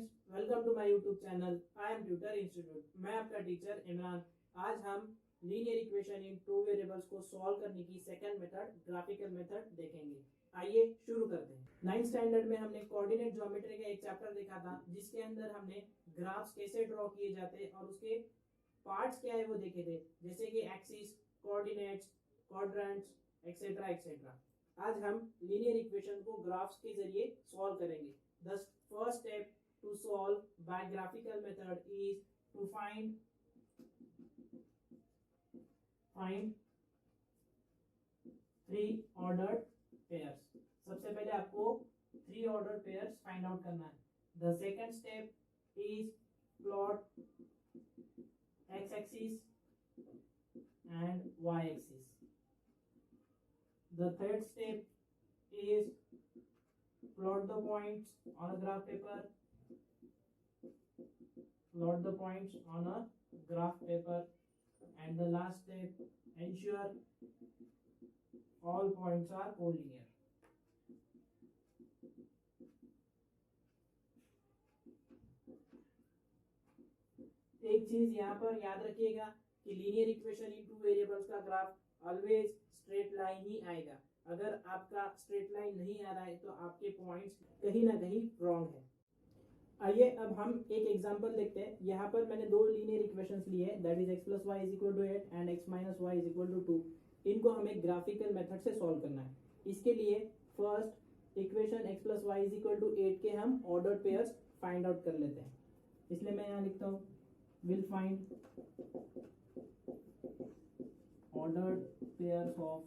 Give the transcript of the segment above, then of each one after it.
Friends, welcome to my YouTube channel. I am tutor institute. मैं आपका teacher Imran. आज हम linear equation in two variables को solve करने की सेकंड मेथड, ग्राफिकल मेथड देखेंगे। आइए शुरू करते हैं। 9th स्टैंडर्ड में हमने कोऑर्डिनेट ज्योमेट्री का एक चैप्टर देखा था, जिसके अंदर हमने ग्राफ्स कैसे ड्रॉ किए जाते हैं और उसके पार्ट्स क्या है वो देखे थे, जैसे कि axis, coordinates, quadrants, etcetera etcetera. आज हम लीनियर इक्वेशन को ग्राफ्स के जरिए सॉल्व करेंगे। The first step to solve by graphical method is to find three ordered pairs. सबसे पहले आपको three ordered pairs find out करना है। The second step is plot x-axis and y-axis. The third step is plot the points on a graph paper. And the last step, ensure all points are collinear. एक चीज यहाँ पर याद रखिएगा कि linear equation in two variables का graph always straight line ही आएगा। अगर आपका स्ट्रेट लाइन नहीं आ रहा है तो आपके पॉइंट्स कहीं ना कहीं रॉन्ग है। आइए अब हम एक एग्जांपल देखते हैं। यहाँ पर मैंने दो लीनियर इक्वेशंस लिए हैं, that is x + y = 8 and x - y = 2। इनको हमें ग्राफिकल मेथड से सॉल्व करना है। इसके लिए फर्स्ट इक्वेशन x + y = 8 के हम ऑर्डर्ड पेयर्स फाइंड आउट कर लेते हैं। इसलिए मैं यहाँ लिखता हूँ will find ordered pairs of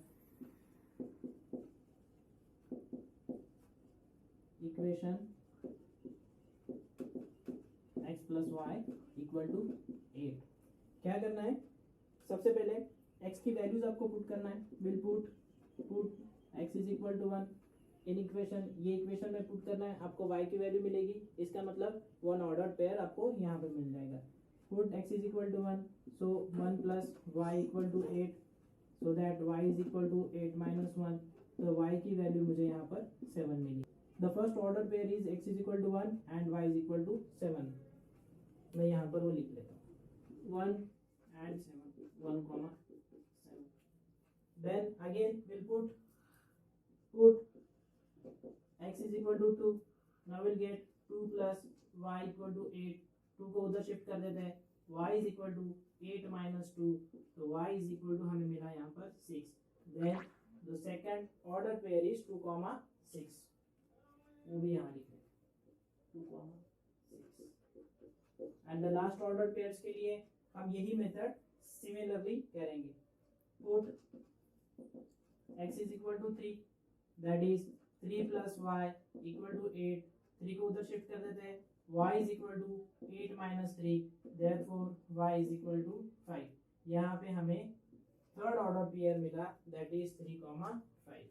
equation x + y = 8। क्या करना है, सबसे पहले x की वैल्यूज आपको पुट करना है। Will put x = 1 in equation, ये इक्वेशन में पुट करना है। आपको y की वैल्यू मिलेगी, इसका मतलब वन ऑर्डर पेयर आपको यहाँ पे मिल जाएगा। Put x = 1, so 1 + y = 8, so that y = 8 - 1, तो y की वैल्यू मुझे यहाँ पर 7 मिली। The first order pair is x = 1 and y = 7। मैं यहाँ पर वो लिख लेता हूँ 1 and 7, 1, 7। Then again we'll put x = 2. Now we'll get 2 + y = 8। 2 को उधर शिफ्ट कर देते हैं। y = 8 - 2, तो y = हमें मिला यहाँ पर 6। Then the second order pair is 2, 6, वो भी यहाँ लिख लेते 2, 6। And the last order pairs के लिए हम यही मेथड सिमिलरली करेंगे। Put x = 3, that is 3 + y = 8। 3 को उधर शिफ्ट कर देते हैं। y = 8 - 3, therefore y = 5। यहाँ पे हमें थर्ड ऑर्डर पेयर मिला, दैट इज 3, 5।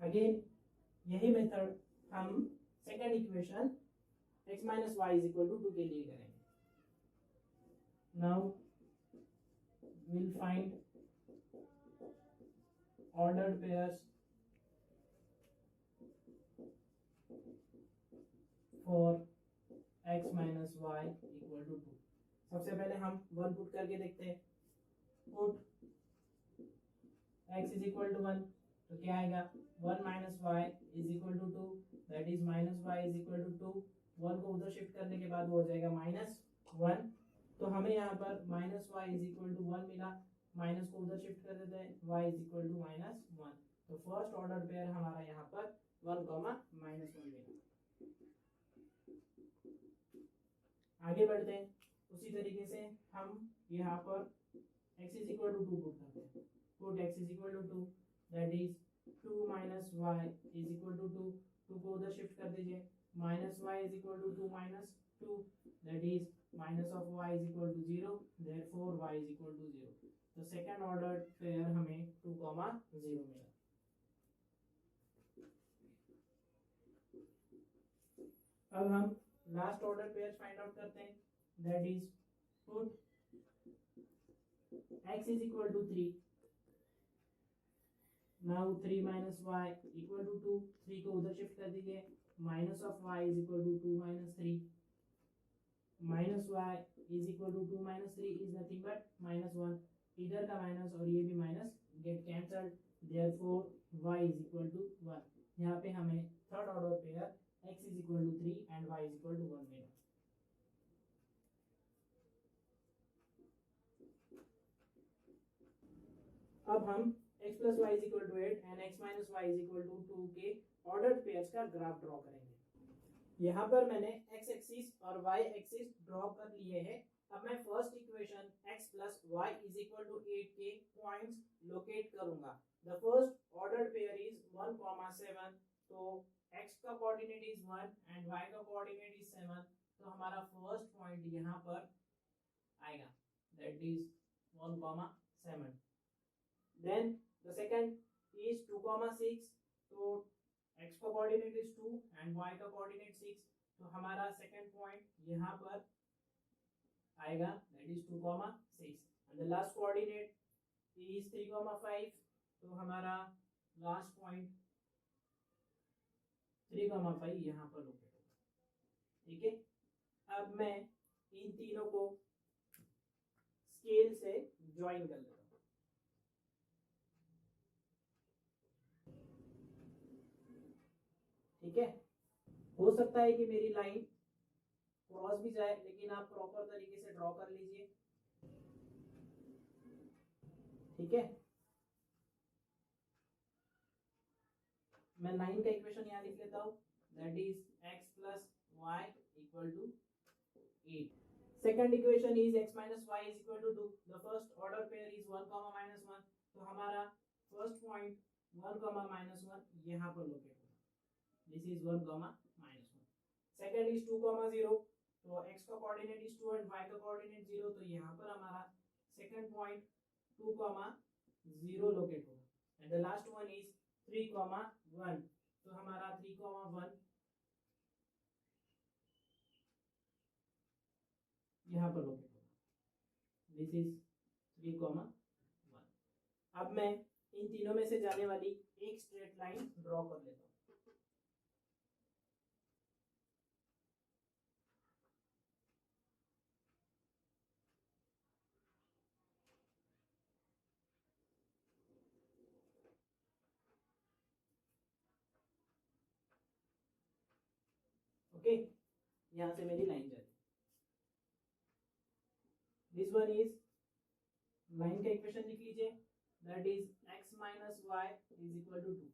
अगेन यही मेथड हम सेकंड इक्वेशन x - y = 2 के लिए करेंगे। Now will find ordered pairs for x - y = 2। सबसे पहले हम 1 पुट करके देखते हैं। पुट x = 1, तो क्या आएगा 1 - y = 2, दैट इज -y = 2। 1 को उधर शिफ्ट करने के बाद वो हो जाएगा -1, तो हमें यहाँ पर -y = 1 मिला। माइनस को उधर शिफ्ट कर देते हैं, y = -1, तो फर्स्ट ऑर्डर पेयर हमारा यहाँ पर 1, -1 मिला। आगे बढ़ते हैं। उसी तरीके से हम यहाँ पर x = 2 पुट करते हैं। Put x = 2, that is 2 - y = 2। 2 को उधर शिफ्ट कर दीजिए। -y = 2 - 2, that is -y = 0, therefore y = 0। तो सेकंड ऑर्डर पेयर हमें 2, 0 मिला। अब हम last order pair find out करते हैं, that is put x = 3, now 3 minus y equal to 2, 3 को उधर शिफ्ट कर दीजिए, minus of y is equal to 2 minus 3, minus y is equal to 2 minus 3 is nothing but minus 1, इधर का minus और ये भी minus get cancelled, therefore y is equal to 1। यहाँ पे हमें third order pair x is equal to 3 and y is equal to 1 मिला। अब हम x plus y is equal to 8 and x minus y is equal to 2 के ordered pairs का graph draw करेंगे। यहाँ पर मैंने x एक्सिस और y एक्सिस ड्रॉ कर लिए हैं। अब मैं first equation x plus y is equal to 8 के पॉइंट्स लोकेट करूंगा। The first ordered pair is 1,7, तो x का कोऑर्डिनेट इज 1 एंड y का कोऑर्डिनेट इज 7, तो हमारा फर्स्ट पॉइंट यहाँ पर आएगा, that is 1,7। Then the second is 2,6, तो x का कोऑर्डिनेट इज 2 एंड y का कोऑर्डिनेट 6, तो हमारा सेकंड पॉइंट यहाँ पर आएगा, that is 2,6 and the last coordinate is 3,5, तो हमारा लास्ट पॉइंट 3,5 यहाँ पर लोकेट होगा। ठीक है, अब मैं इन तीनों को स्केल से ज्वाइन कर लेता हूँ। ठीक है, हो सकता है कि मेरी लाइन क्रॉस भी जाए, लेकिन आप प्रॉपर तरीके से ड्रॉ कर लीजिए। ठीक है, मैं लाइन का इक्वेशन यहाँ लिख लेता हूँ, that is x plus y equal to 8। Second equation is x minus y is equal to 2। The first order pair is 1, -1, तो हमारा फर्स्ट पॉइंट 1, -1 यहाँ पर लोकेट होगा, दिस इज 1, -1। सेकंड इज 2, 0, तो x का कोऑर्डिनेट इज 2 एंड y का coordinate 0, तो यहाँ पर हमारा सेकंड पॉइंट 2, 0 लोकेट होगा and the last one is 3, 1, तो हमारा 3, 1 यहाँ पर लोकेट होगा, दिस इज 3, 1। अब मैं इन तीनों में से जाने वाली एक स्ट्रेट लाइन ड्रॉ कर लेता हूँ। ओके, यहां से मेरी लाइन जाती है। दिस वन इज, लाइन का इक्वेशन लिख लीजिए, that is x minus y is equal to 2।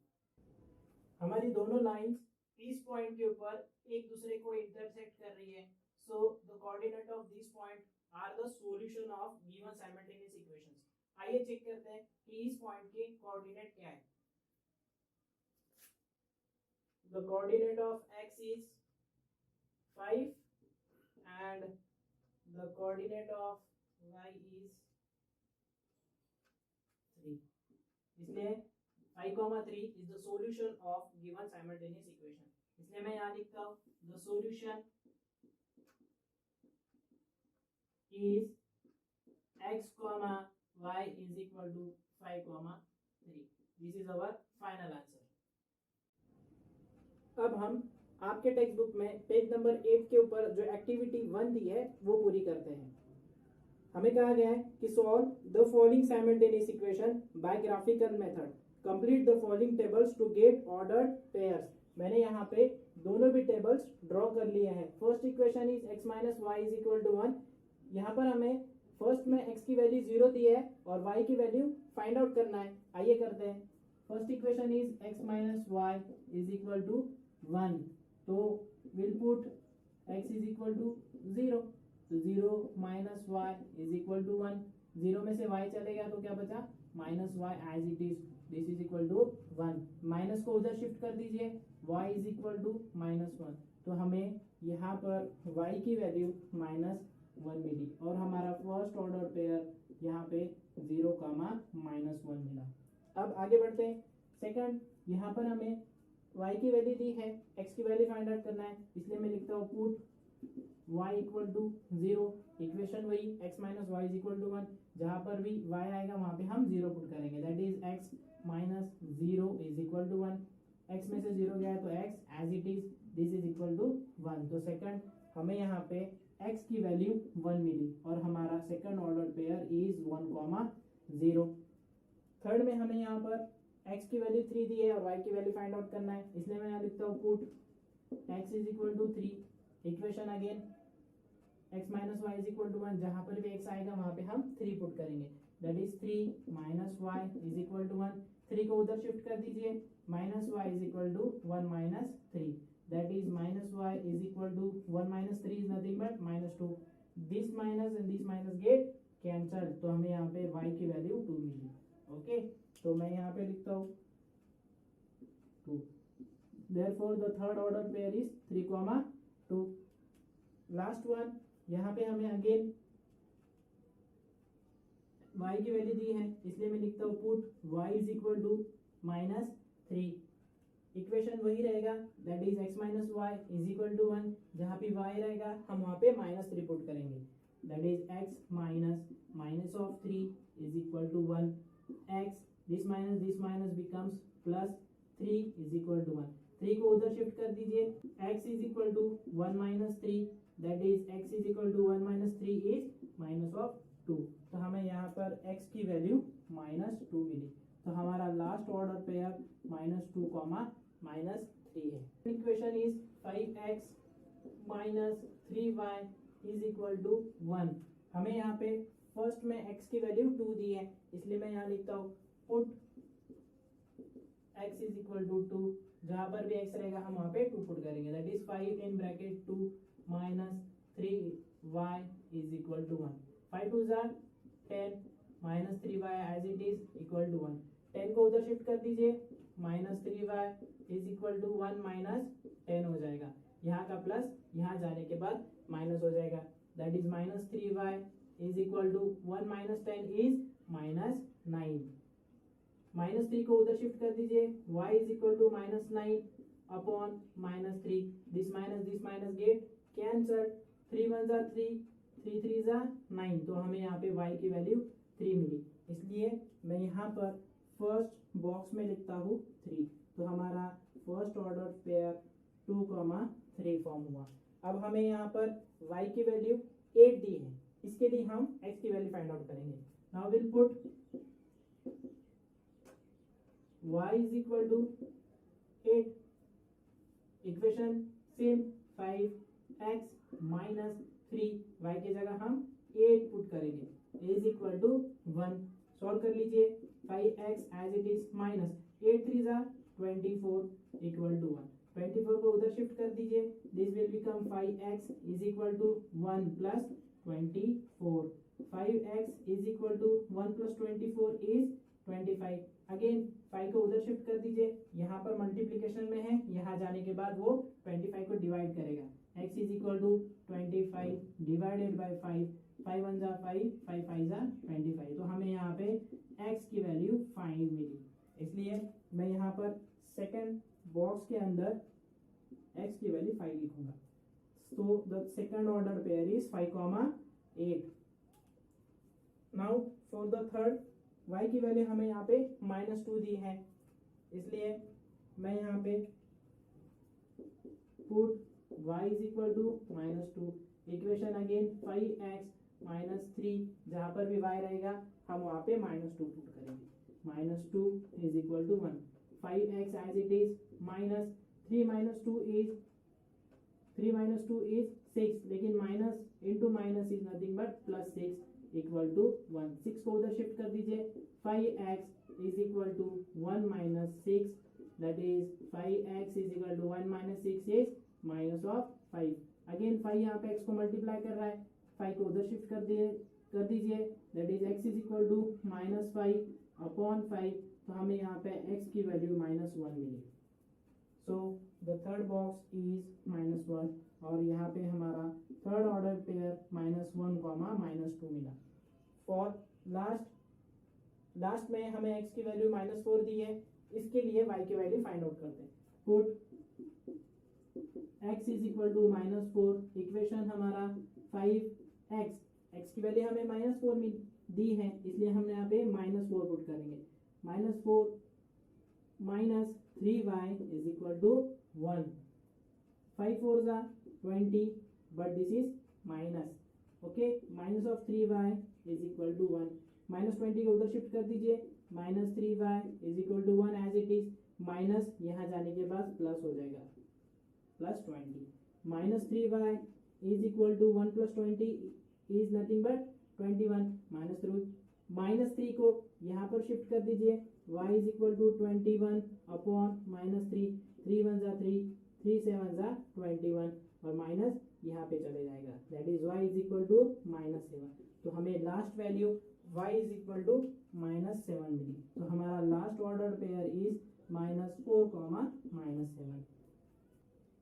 हमारी दोनों लाइंस इस पॉइंट के ऊपर एक दूसरे को इंटरसेक्ट कर रही है, so the coordinate of this point are the solution of given simultaneous equations. आइए चेक करते हैं कि इस पॉइंट के कोऑर्डिनेट क्या है। The coordinate of x is 5 and the coordinate of y is 3, इसलिए 5,3 is the solution of given simultaneous equation, इसलिए मैं यहाँ लिखता हूँ the solution is x, y is equal to 5,3। this is our final answer। अब हम आपके text book में पेज नंबर 8 के ऊपर जो एक्टिविटी 1 दी है वो पूरी करते हैं। हमें कहा गया है कि solve the following simultaneous equation by graphical method, complete the following tables to get ordered pairs. मैंने यहाँ पे दोनों भी टेबल्स ड्रॉ कर लिए हैं। First equation is x minus y is equal to 1। यहाँ पर हमें फर्स्ट में x की वैल्यू 0 दी है और y की वैल्यू फाइंड आउट करना है। आइए करते हैं। First equation is x minus y is equal to 1, तो will put x is equal to 0, तो 0 minus y is equal to 1, 0 में से y चले गया तो क्या बचा, minus y as it is, this is equal to 1। Minus को उधर शिफ्ट कर दीजिए, y इज इक्वल टू -1, तो हमें यहाँ पर y की वैल्यू -1 मिली और हमारा फर्स्ट ऑर्डर पेयर यहाँ पे 0, -1 मिला। अब आगे बढ़ते हैं। सेकंड, यहाँ पर हमें y की वैल्यू दी है, x की वैल्यू फाइंड आउट करना है, इसलिए मैं लिखता हूँ put y equal to 0, equation वही x minus y is equal to 1, जहाँ पर भी y आएगा वहाँ पे हम 0 पुट करेंगे, that is x minus 0 is equal to 1, x में से 0 गया तो x as it is, this is equal to 1। तो सेकंड हमें यहाँ पे x की वैल्यू 1 मिली और हमारा second order pair is 1,0। Third में हमें यहाँ पर x की वैल्यू 3 दी है और y की वैल्यू फाइंड आउट करना है, इसलिए मैं यहाँ लिखता हूँ put x is equal to 3, equation again x minus y is equal to 1, जहाँ पर भी x आएगा वहाँ पे हम 3 पुट करेंगे, that is 3 minus y is equal to 1, 3 को उधर शिफ्ट कर दीजिए, minus y is equal to 1 minus 3, that is minus y is equal to 1 minus 3 is nothing but minus 2, this minus and this minus get cancel, तो हमें यहाँ पे y की value 2 मिली। Okay, तो मैं यहाँ पे लिखता हूँ 2, therefore the third order pair is 3,2। Last one, यहाँ पे हमें अगेन y की वैल्यू दी है, इसलिए मैं लिखता हूँ put y is equal to minus 3, equation वही रहेगा, that is x minus y is equal to 1, जहाँ पे y रहेगा हम वहाँ पे माइनस 3 पुट करेंगे, that is x minus minus of 3 is equal to 1, x this minus becomes plus 3 is equal to 1, 3 को उधर शिफ्ट कर दीजिए, x is equal to 1 minus 3, that is x is equal to 1 minus 3 is minus of 2, तो हमें यहाँ पर x की value minus 2 मिली, तो हमारा last order pair minus 2 minus 3 है। Equation is 5x minus 3y is equal to 1, हमें यहाँ पे फर्स्ट में x की वैल्यू 2 दी है, इसलिए मैं यहाँ लिखता हूँ put x is equal to 2, जहाँ पर भी x रहेगा हम वहाँ पे 2 पुट करेंगे, that is 5 in bracket 2 minus 3y is equal to 1, 5 2 जार 10 minus 3y as it is equal to 1, 10 को उधर शिफ्ट कर दीजिए, minus 3y is equal to 1 minus 10 हो जाएगा, यहाँ का प्लस यहाँ जाने के बाद माइनस हो जाएगा, that is minus 3y is equal to 1 minus 10 is minus 9, minus 3 को उधर शिफ्ट कर दीजिए, y is equal to minus 9 upon minus 3, this minus get cancel, 3 1 जा 3, 3 3 जा 9, तो हमें यहाँ पे y की वैल्यू 3 मिली, इसलिए मैं यहाँ पर फर्स्ट बॉक्स में लिखता हूँ 3, तो हमारा फर्स्ट ऑर्डर पेयर 2,3 फॉर्म हुआ। अब हमें यहाँ पर y की वैल्यू 8 दी है, इसके लिए हम x की वैल्यू फाइंड आउट करेंगे, now will put y is equal to 8, equation same 5x minus 3, y की जगह हम 8 पुट करेंगे, इज इक्वल टू 1, सॉल्व कर लीजिए, 5x as it is minus 8 3 जा 24 इक्वल टू 1, 24 को उधर शिफ्ट कर दीजिए, this will become 5x is equal to 1 plus 24, 5x is equal to 1 plus 24 is 25, again 5 को उधर शिफ्ट कर दीजिए, यहाँ पर मल्टीप्लिकेशन में है, यहाँ जाने के बाद वो 25 को डिवाइड करेगा, x is equal to 25 divided by 5, 5 1 जा 5, 5 5 जा 25, तो हमें यहाँ पे x की वैल्यू 5 मिली, इसलिए मैं यहाँ पर सेकंड बॉक्स के अंदर x की वैल्यू 5 लिखूंगा, so the second order pair is 5,8। now for the third, y की वैल्यू हमें यहाँ पे -2 दी है, इसलिए मैं यहाँ पे put y is equal to -2, equation again 5x minus 3, जहाँ पर भी y रहेगा हम वहाँ पे -2 पुट करेंगे, -2 is equal to 1, 5x as it is minus 3 minus 2 is 6, लेकिन minus into minus is nothing but plus 6 equal to 1, 6 को उधर शिफ्ट कर दीजिए, 5x is equal to 1 minus 6, that is 5x is equal to 1 minus 6 is minus of 5, again 5 यहाँ पे x को multiply कर रहा है, 5 को उधर शिफ्ट कर दीजिए, that is x is equal to -5 upon 5, तो हमें यहाँ पे x की वैल्यू -1 मिली, so the third box is -1, और यहाँ पे हमारा थर्ड ऑर्डर पेयर -1, -2 मिला। फॉर लास्ट में हमें x की वैल्यू -4 दी है, इसके लिए y की वैल्यू फाइंड आउट करते हैं, put x is equal equal to -4, equation हमारा 5x, x की वैल्यू हमें -4 दी है, इसलिए हम यहाँ पे -4 पुट करेंगे। -4 -3y इज इक्वल टू 1, 5 4 जा 20, but this is minus, okay, minus of 3y is equal to 1, -20 को उधर शिफ्ट कर दीजिए, -3y is equal to 1 as it is, minus यहाँ जाने के बाद प्लस हो जाएगा, +20, -3y is equal to 1 + 20 is nothing but 21, -3 को यहाँ पर शिफ्ट कर दीजिए, y is equal to 21 upon -3, 3 1 जा 3, 3 7 जा 21, और माइनस यहाँ पे चले जाएगा, that is y is equal to -7। तो हमें last value y is equal to -7 मिली। तो हमारा लास्ट ऑर्डर पेयर इज -4, -7।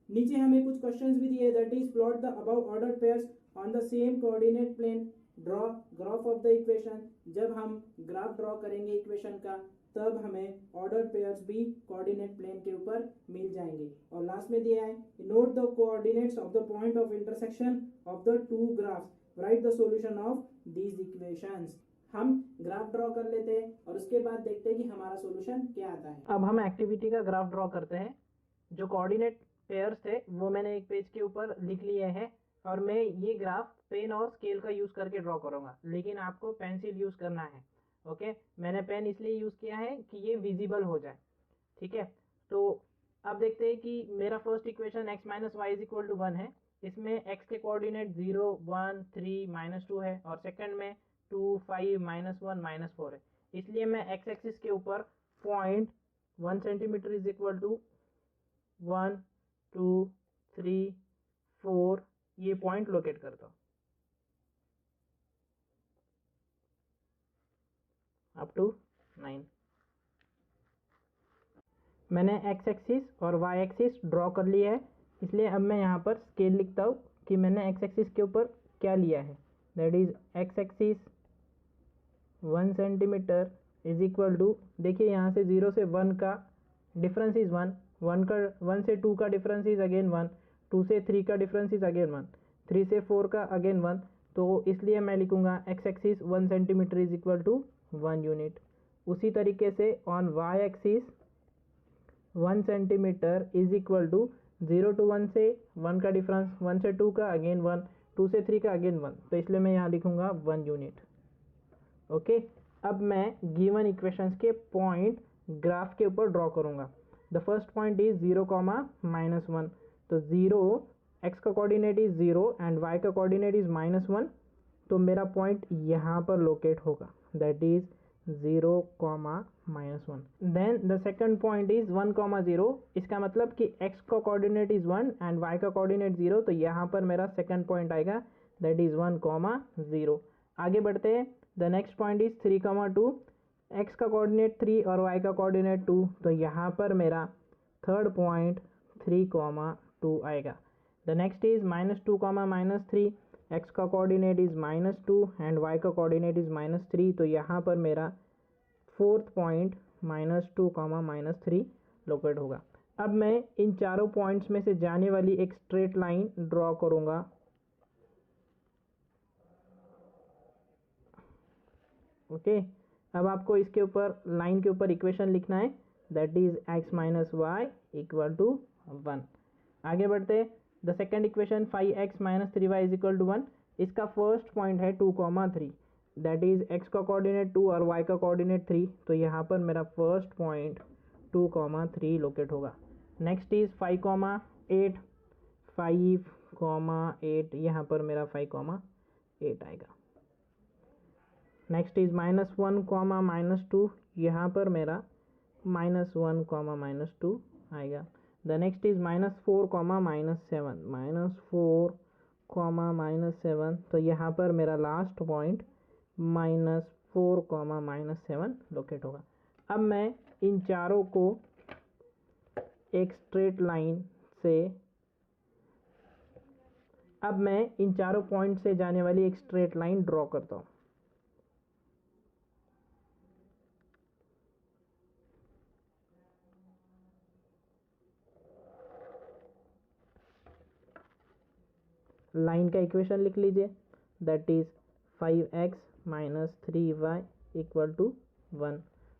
नीचे हमें कुछ क्वेश्चंस भी दिए, that is plot the above order pairs on the same coordinate plane, draw graph of the equation. जब हम ग्राफ ड्रॉ करेंगे इक्वेशन का, तब हमें ऑर्डर पेयर्स भी कोऑर्डिनेट प्लेन के ऊपर मिल जाएंगे। और लास्ट में दिया है, note the coordinates of the point of intersection of the two graphs, write the solution of these equations. हम ग्राफ ड्रॉ कर लेते हैं और उसके बाद देखते हैं कि हमारा सॉल्यूशन क्या आता है। अब हम एक्टिविटी का ग्राफ ड्रॉ करते हैं। जो कोऑर्डिनेट पेयर्स थे वो मैंने एक पेज के ऊपर लिख लिए हैं, और मैं ये ग्राफ पेन और स्केल का यूज़ करके ड्रॉ करूँगा, लेकिन आपको पेंसिल यूज़ करना है, ओके। मैंने पेन इसलिए यूज़ किया है कि ये विजिबल हो जाए, ठीक है। तो अब देखते हैं कि मेरा फर्स्ट इक्वेशन x - y = 1 है। इसमें x के कोऑर्डिनेट 0 1 3 -2 है, और सेकंड में 2 5 -1 -4 है। इसलिए मैं x एक्सिस के ऊपर point 1 centimetre is equal to 1 2 3 4 ये पॉइंट लोकेट करता हूँ अप टू 9। मैंने x एक्सिस और y एक्सिस ड्रॉ कर लिया है, इसलिए अब मैं यहाँ पर स्केल लिखता हूँ कि मैंने x एक्सिस के ऊपर क्या लिया है। That is x axis 1 centimetre is equal to, देखिए यहाँ से 0 से 1 का डिफरेंस इज 1, 1 से 2 का डिफरेंस इज अगेन 1, 2 से 3 का डिफरेंस इज अगेन 1, 3 से 4 का अगेन 1। तो इसलिए मैं लिखूंगा x axis 1 centimetre is equal to 1 unit. उसी तरीके से on y axis 1 centimetre is equal to 0 to 1 से 1 का डिफरेंस, 1 से 2 का अगेन 1, 2 से 3 का अगेन 1, तो इसलिए मैं यहाँ लिखूंगा 1 यूनिट, ओके। अब मैं गिवन इक्वेशंस के पॉइंट ग्राफ के ऊपर ड्रॉ करूंगा। द फर्स्ट पॉइंट इज 0, -1, तो 0 x का कोऑर्डिनेट इज 0 एंड y का कोऑर्डिनेट इज -1, तो मेरा पॉइंट यहाँ पर लोकेट होगा, that is 0, -1। Then the second point is 1, 0, इसका मतलब कि x का कोऑर्डिनेट इज 1 एंड y का कोऑर्डिनेट 0, तो यहाँ पर मेरा सेकंड पॉइंट आएगा, दैट इज 1, 0। आगे बढ़ते हैं। The next point is 3, 2, x का कोऑर्डिनेट 3 और y का कोऑर्डिनेट 2, तो यहाँ पर मेरा थर्ड पॉइंट 3, 2 आएगा। द नेक्स्ट इज -2, -3, x का कोऑर्डिनेट इज -2 एंड y का कोऑर्डिनेट इज -3, तो यहाँ पर मेरा फोर्थ पॉइंट -2, -3 लोकेट होगा। अब मैं इन चारों पॉइंट्स में से जाने वाली एक स्ट्रेट लाइन ड्रॉ करूंगा, ओके। अब आपको इसके ऊपर लाइन के ऊपर इक्वेशन लिखना है, दैट इज x - y = 1। आगे बढ़ते हैं। The second equation 5x - 3y = 1, इसका फर्स्ट पॉइंट है 2, 3, दैट इज x का कोऑर्डिनेट 2 और y का कोऑर्डिनेट 3, तो यहाँ पर मेरा फर्स्ट पॉइंट 2, 3 लोकेट होगा। नेक्स्ट इज 5, 8, 5, 8, यहाँ पर मेरा 5, 8 आएगा। नेक्स्ट इज -1, -2, यहाँ पर मेरा -1, -2 आएगा। द नेक्स्ट इज -4, -7, -4, -7, तो यहाँ पर मेरा लास्ट पॉइंट -4, -7 लोकेट होगा। अब मैं इन चारों को एक स्ट्रेट लाइन से, अब मैं इन चारों पॉइंट से जाने वाली एक स्ट्रेट लाइन ड्रॉ करता हूँ। लाइन का इक्वेशन लिख लीजिए, that is 5x minus 3y equal to 1।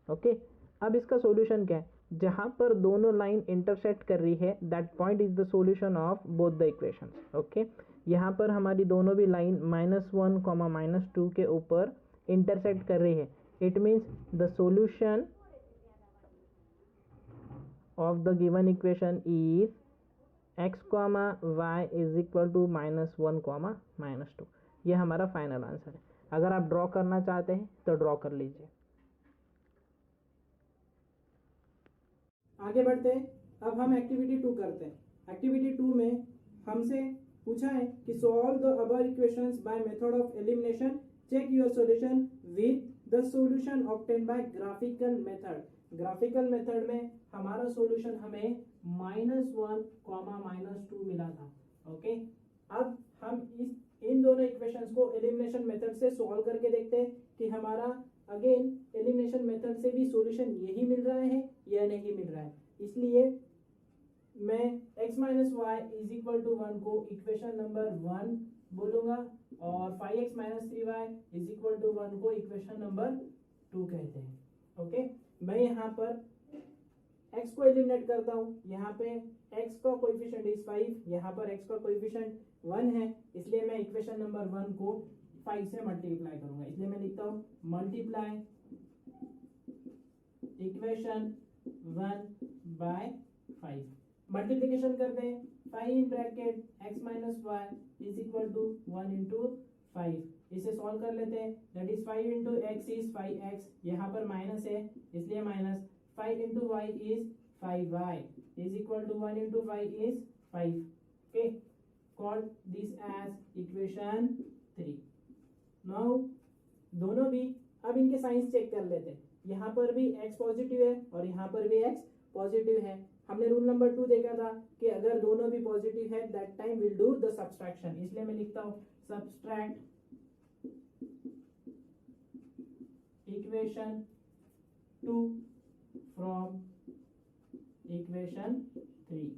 Okay, अब इसका सॉल्यूशन क्या है, जहां पर दोनों लाइन इंटरसेक्ट कर रही है that point is the solution of both the equations. Okay, यहाँ पर हमारी दोनों भी लाइन -1, -2 के ऊपर इंटरसेक्ट कर रही है। It means the solution of the given equation is x, y is equal to -1, -2। ये हमारा फाइनल आंसर है। अगर आप ड्रॉ करना चाहते हैं तो ड्रॉ कर लीजिए। आगे बढ़ते हैं, अब हम एक्टिविटी 2 करते हैं। एक्टिविटी 2 में हमसे पूछा है कि solve the above equations by method of elimination, check your solution with the solution obtain by graphical method. Graphical method में हमारा सॉल्यूशन हमें -1, -2 मिला था। ओके, अब हम इन दोनों इक्वेशंस को एलिमिनेशन मेथड से सॉल्व करके देखते हैं कि हमारा अगेन एलिमिनेशन मेथड से भी सॉल्यूशन यही मिल रहा है या नहीं मिल रहा है। इसलिए मैं x minus y is equal to 1 को इक्वेशन नंबर 1 बोलूंगा और 5x minus 3y is equal to 1 को इक्वेशन नंबर 2 कहते हैं। ओके, मैं यहाँ पर x को एलिमिनेट करता हूँ। यहाँ पे x का कोएफिशिएंट इज 5, यहाँ पर x का कोएफिशिएंट 1 है, इसलिए मैं इक्वेशन नंबर 1 को 5 से मल्टीप्लाई करूंगा। इसलिए मैं लिखता हूँ मल्टीप्लाई इक्वेशन 1 बाय 5। मल्टीप्लिकेशन करते हैं, 5 in bracket x minus y is equal to 1 into 5। इसे सॉल्व कर लेते हैं, that is 5 into x is 5x, यहाँ पर माइनस है इसलिए minus, 5 into y is 5y is equal to 1 into 5 is 5। Okay, call this as equation 3। Now दोनों भी अब इनके साइंस चेक कर लेते हैं। यहाँ पर भी x पॉजिटिव है और यहाँ पर भी x पॉजिटिव है। हमने रूल नंबर 2 देखा था कि अगर दोनों भी पॉजिटिव है that time will do the subtraction, इसलिए मैं लिखता हूँ subtract equation 2 from equation 3।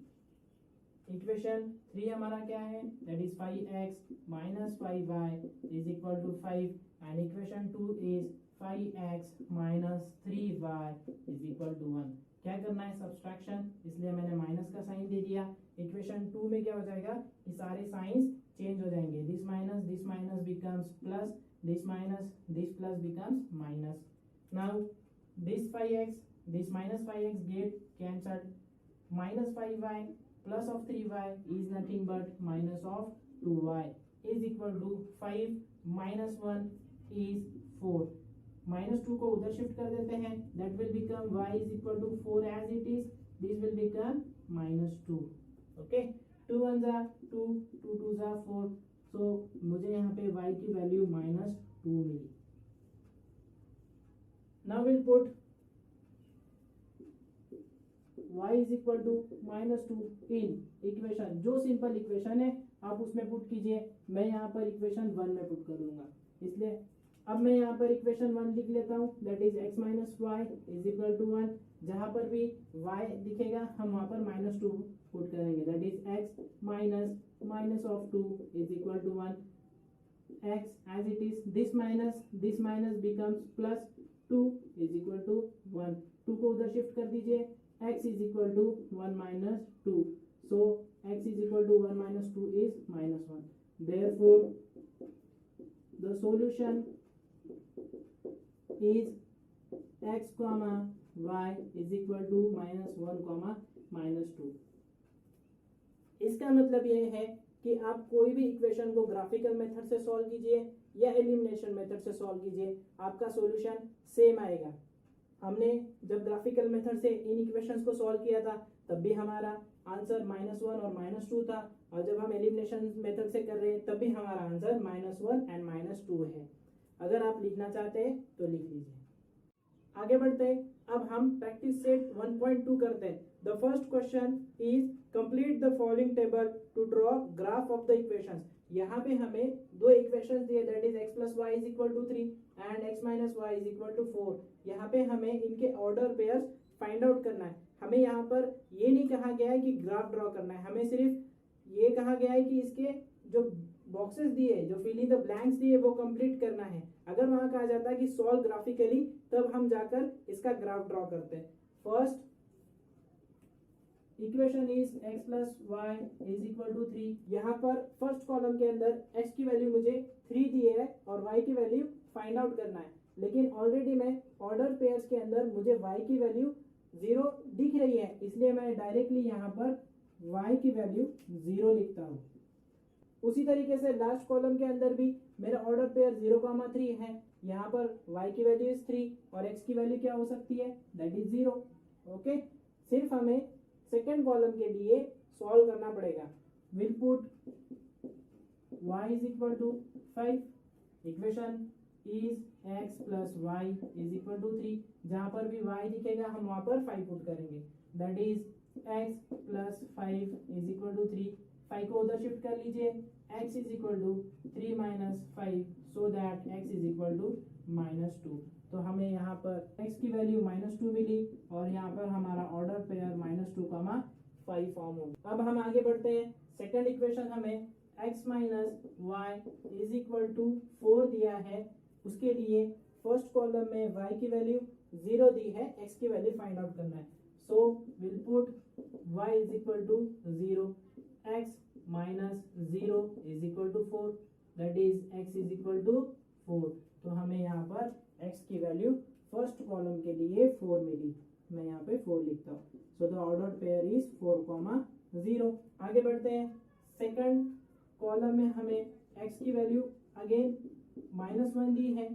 Equation 3 हमारा क्या है, that is 5x minus 5y is equal to 5 and equation 2 is 5x minus 3y is equal to 1। क्या करना है, सब्सट्रैक्शन, इसलिए मैंने माइनस का साइन दे दिया। इक्वेशन 2 में क्या हो जाएगा, ये सारे साइंस चेंज हो जाएंगे, this minus becomes plus, this plus becomes minus. Now this 5x, this minus 5x get cancelled, minus 5y plus of 3y is nothing but minus of 2y is equal to 5 minus 1 is 4। minus 2 को उधर shift कर देते हैं, that will become y is equal to 4 as it is, this will become minus 2। okay, 2 1 जा 2, 2 2 जा 4, so मुझे यहाँ पे y की वैल्यू minus 2 मिली। now we'll put y is equal to -2 in equation, जो सिंपल इक्वेशन है आप उसमें पुट कीजिए। मैं यहाँ पर इक्वेशन 1 में पुट करूंगा, इसलिए अब मैं यहाँ पर इक्वेशन 1 लिख लेता हूँ, that is x minus y is equal to 1। जहाँ पर भी y दिखेगा हम वहाँ पर -2 पुट करेंगे, that is x minus of 2 is equal to 1। x as it is, this minus becomes plus 2 is equal to 1। 2 को उधर शिफ्ट कर दीजिए, x is equal to 1 minus 2, so x is equal to 1 minus 2 is minus 1, therefore the solution is x comma y is equal to -1 comma -2। इसका मतलब यह है कि आप कोई भी इक्वेशन को ग्राफिकल मेथड से सॉल्व कीजिए या एलिमिनेशन मेथड से सॉल्व कीजिए, आपका सॉल्यूशन सेम आएगा। हमने जब ग्राफिकल मेथड से इन इक्वेशंस को सॉल्व किया था तब भी हमारा आंसर -1 और -2 था, और जब हम एलिमिनेशन मेथड से कर रहे हैं तब भी हमारा आंसर -1 एंड -2 है। अगर आप लिखना चाहते हैं तो लिख लीजिए। आगे बढ़ते हैं, अब हम प्रैक्टिस सेट 1.2 करते हैं। The first question is complete the following table to draw graph of the equations. यहाँ पे हमें दो इक्वेशंस दिए, that is x plus y is equal to 3 and x minus y is equal to 4। यहाँ पे हमें इनके ऑर्डर पेयर्स फाइंड आउट करना है। हमें यहाँ पर ये नहीं कहा गया है कि ग्राफ ड्रॉ करना है, हमें सिर्फ ये कहा गया है कि इसके जो बॉक्सेस दिए, जो फिल इन द ब्लैंक्स दिए वो कंप्लीट करना है। अगर वहां कहा जाता है कि सॉल्व ग्राफिकली, तब हम जाकर इसका ग्राफ ड्रॉ करते हैं। First equation is x plus y is equal to 3। यहाँ पर फर्स्ट कॉलम के अंदर x की वैल्यू मुझे 3 दी है और y की वैल्यू फाइंड आउट करना है, लेकिन ऑलरेडी मैं ऑर्डर पेयर्स के अंदर मुझे y की वैल्यू 0 दिख रही है, इसलिए मैं डायरेक्टली यहाँ पर y की वैल्यू 0 लिखता हूँ। उसी तरीके से लास्ट कॉलम के अंदर भी मेरा ऑर्डर पेयर 0,3 है, यहाँ पर y की वैल्यू इज 3 और x की वैल्यू क्या हो सकती है, दैट इज 0। ओके, सिर्फ हमें सेकेंड कॉलम के लिए सॉल्व करना पड़ेगा। Will put y is equal to 5, equation is x plus y is equal to 3। जहां पर भी y दिखेगा हम वहां पर 5 पुट करेंगे, that is x plus 5 is equal to 3। 5 को उधर शिफ्ट कर लीजिए, x is equal to 3 minus 5 so that x is equal to -2। तो हमें यहाँ पर x की वैल्यू -2 मिली और यहाँ पर हमारा ऑर्डर पेयर -2, 5 फॉर्म होगा। अब हम आगे बढ़ते हैं। सेकंड इक्वेशन हमें x minus y is equal to 4 दिया है, उसके लिए फर्स्ट कॉलम में y की वैल्यू 0 दी है, x की वैल्यू फाइंड आउट करना है। So will put y is equal to 0, x minus 0 is equal to 4, that is x is equal to 4। तो हमें यहाँ पर x की वैल्यू फर्स्ट कॉलम के लिए 4 मिली, मैं यहाँ पे 4 लिखता हूँ। So the order pair is 4,0। आगे बढ़ते हैं। सेकंड कॉलम में हमें x की वैल्यू अगेन -1 दी है,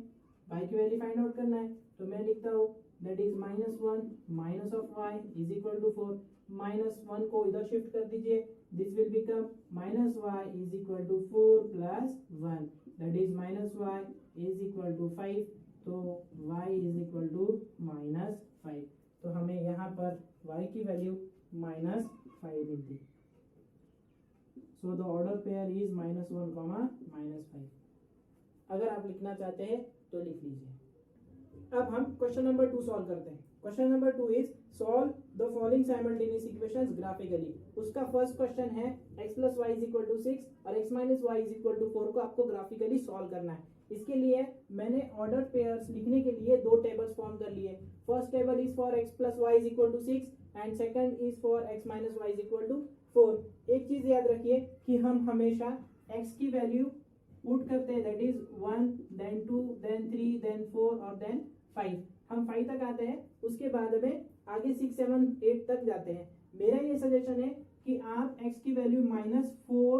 y की वैल्यू फाइंड आउट करना है, तो मैं लिखता हूँ that is -1 minus of y is equal to 4। -1 को इधर शिफ्ट कर दीजिए, this will become -y is equal to 4 plus 1, that is -y is equal to 5। तो y इज इक्वल टू -5। तो हमें यहाँ पर y की वैल्यू -5 मिलती। So the order pair is -1, -5। अगर आप लिखना चाहते हैं तो लिख लीजिए। अब हम क्वेश्चन नंबर 2 सॉल्व करते हैं। Question number 2 is solve the following simultaneous equations graphically. उसका फर्स्ट क्वेश्चन है x plus y is equal to 6 और x minus y is equal to 4 को आपको ग्राफिकली सॉल्व करना है। इसके लिए मैंने ऑर्डर पेयर्स लिखने के लिए 2 टेबल्स फॉर्म कर लिए। First table is for x plus y is equal to 6 and second is for x minus y is equal to 4। एक चीज याद रखिए कि हम हमेशा x की वैल्यू पुट करते हैं, that is 1 then 2 then 3 then 4 और देन 5। हम 5 तक आते हैं, उसके बाद में आगे 6 7 8 तक जाते हैं। मेरा ये सजेशन है कि आप x की वैल्यू -4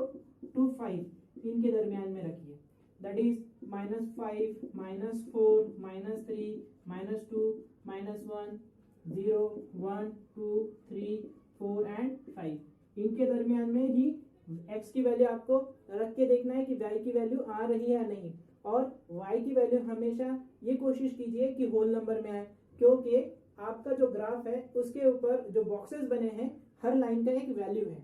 to 5 इनके दरमियान में रखिए, दैट इज -5 -4 -3 -2 -1 0 1 2 3 4 एंड 5। इनके दरमियान में ही x की वैल्यू आपको रख के देखना है कि y की वैल्यू आ रही है या नहीं, और y की वैल्यू हमेशा ये कोशिश कीजिए कि होल नंबर में आए, क्योंकि आपका जो ग्राफ है उसके ऊपर जो बॉक्सेस बने हैं हर लाइन का एक वैल्यू है,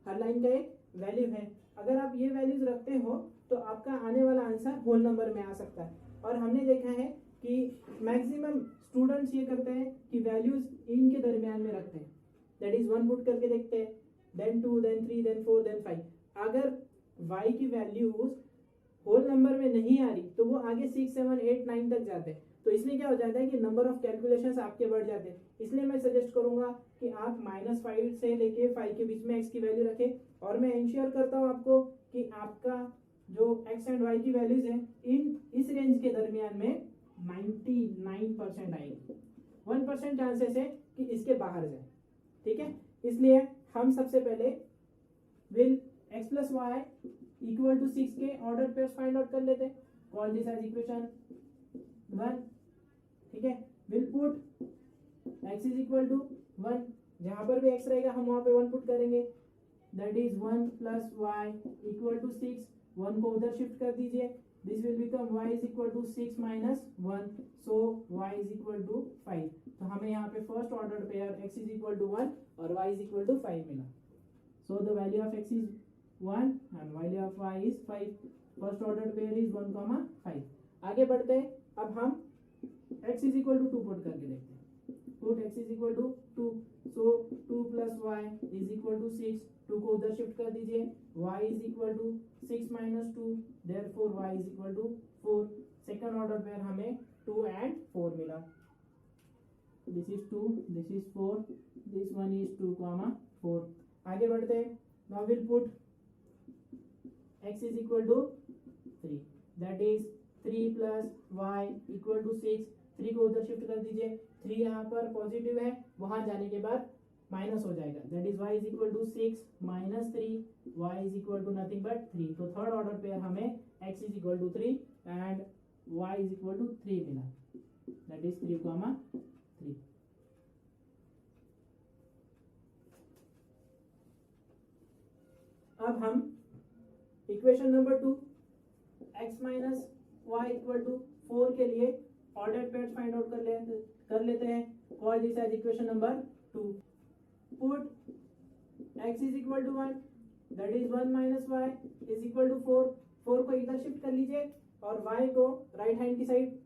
हर लाइन का एक वैल्यू है। अगर आप ये वैल्यूज रखते हो तो आपका आने वाला आंसर होल नंबर में आ सकता है। और हमने देखा है कि मैक्सिमम स्टूडेंट्स ये करते हैं कि वैल्यूज इनके दरमियान में रखते हैं, दैट इज 1 पुट करके देखते हैं, देन 2 देन 3 देन 4 देन 5। अगर y की वैल्यूज होल नंबर में नहीं आ रही तो वो आगे 6 7 8 9 तक जाते हैं, तो इसलिए क्या हो जाता है कि नंबर ऑफ कैलकुलेशंस आपके बढ़ जाते हैं। इसलिए मैं सजेस्ट करूंगा कि आप -5 से लेके 5 के बीच में x की वैल्यू रखें, और मैं इंश्योर करता हूं आपको कि आपका जो x एंड y की वैल्यूज हैं इस रेंज के दरमियान में 99% आएगी। 1% चांसेस है कि इसके बाहर जाए, ठीक है। इसलिए हम सबसे पहले will x plus y equal to 6 के ऑर्डर पेयर्स फाइंड आउट कर लेते हैं। कॉल दिस एज इक्वेशन 1, ठीक है। Will put x is equal to 1, जहां पर भी x रहेगा हम वहां पे 1 पुट करेंगे, that is 1 plus y equal to 6। 1 को उधर शिफ्ट कर दीजिए, this will become y is equal to 6 minus 1, so y is equal to 5। तो हमें यहाँ पे first order pair x is equal to 1 और y इज इक्वल टू 5 मिला। So the value of x is 1 and value of y is 5. First order pair is 1, 5. आगे बढ़ते हैं। अब हम x is equal to 2 put करके देखते हैं। Put x is equal to 2, so 2 plus y is equal to 6, 2 को उधर शिफ्ट कर दीजिए, y is equal to 6 minus 2, therefore y is equal to 4। Second order pair हमें 2 and 4 मिला। This is 2, this is 4, this one is 2, 4। आगे बढ़ते हैं। Now will put x is equal to 3, that is 3 plus y equal to 6, 3 को उधर shift कर दीजिए, 3 यहाँ पर पॉजिटिव है, वहां जाने के बाद माइनस हो जाएगा, that is y is equal to 6 minus 3, y is equal to nothing but 3। तो थर्ड ऑर्डर पेयर हमें x is equal to 3 and y is equal to 3 मिला, दैट इज 3, 3। अब हम equation number 2 x minus y equal to 4 के लिए order pairs find out कर लेते हैं। Call this as equation number 2। Put x is equal to 1, that is 1 minus y is equal to 4, 4 को इधर शिफ्ट कर लीजिए और y को राइट हैंड की साइड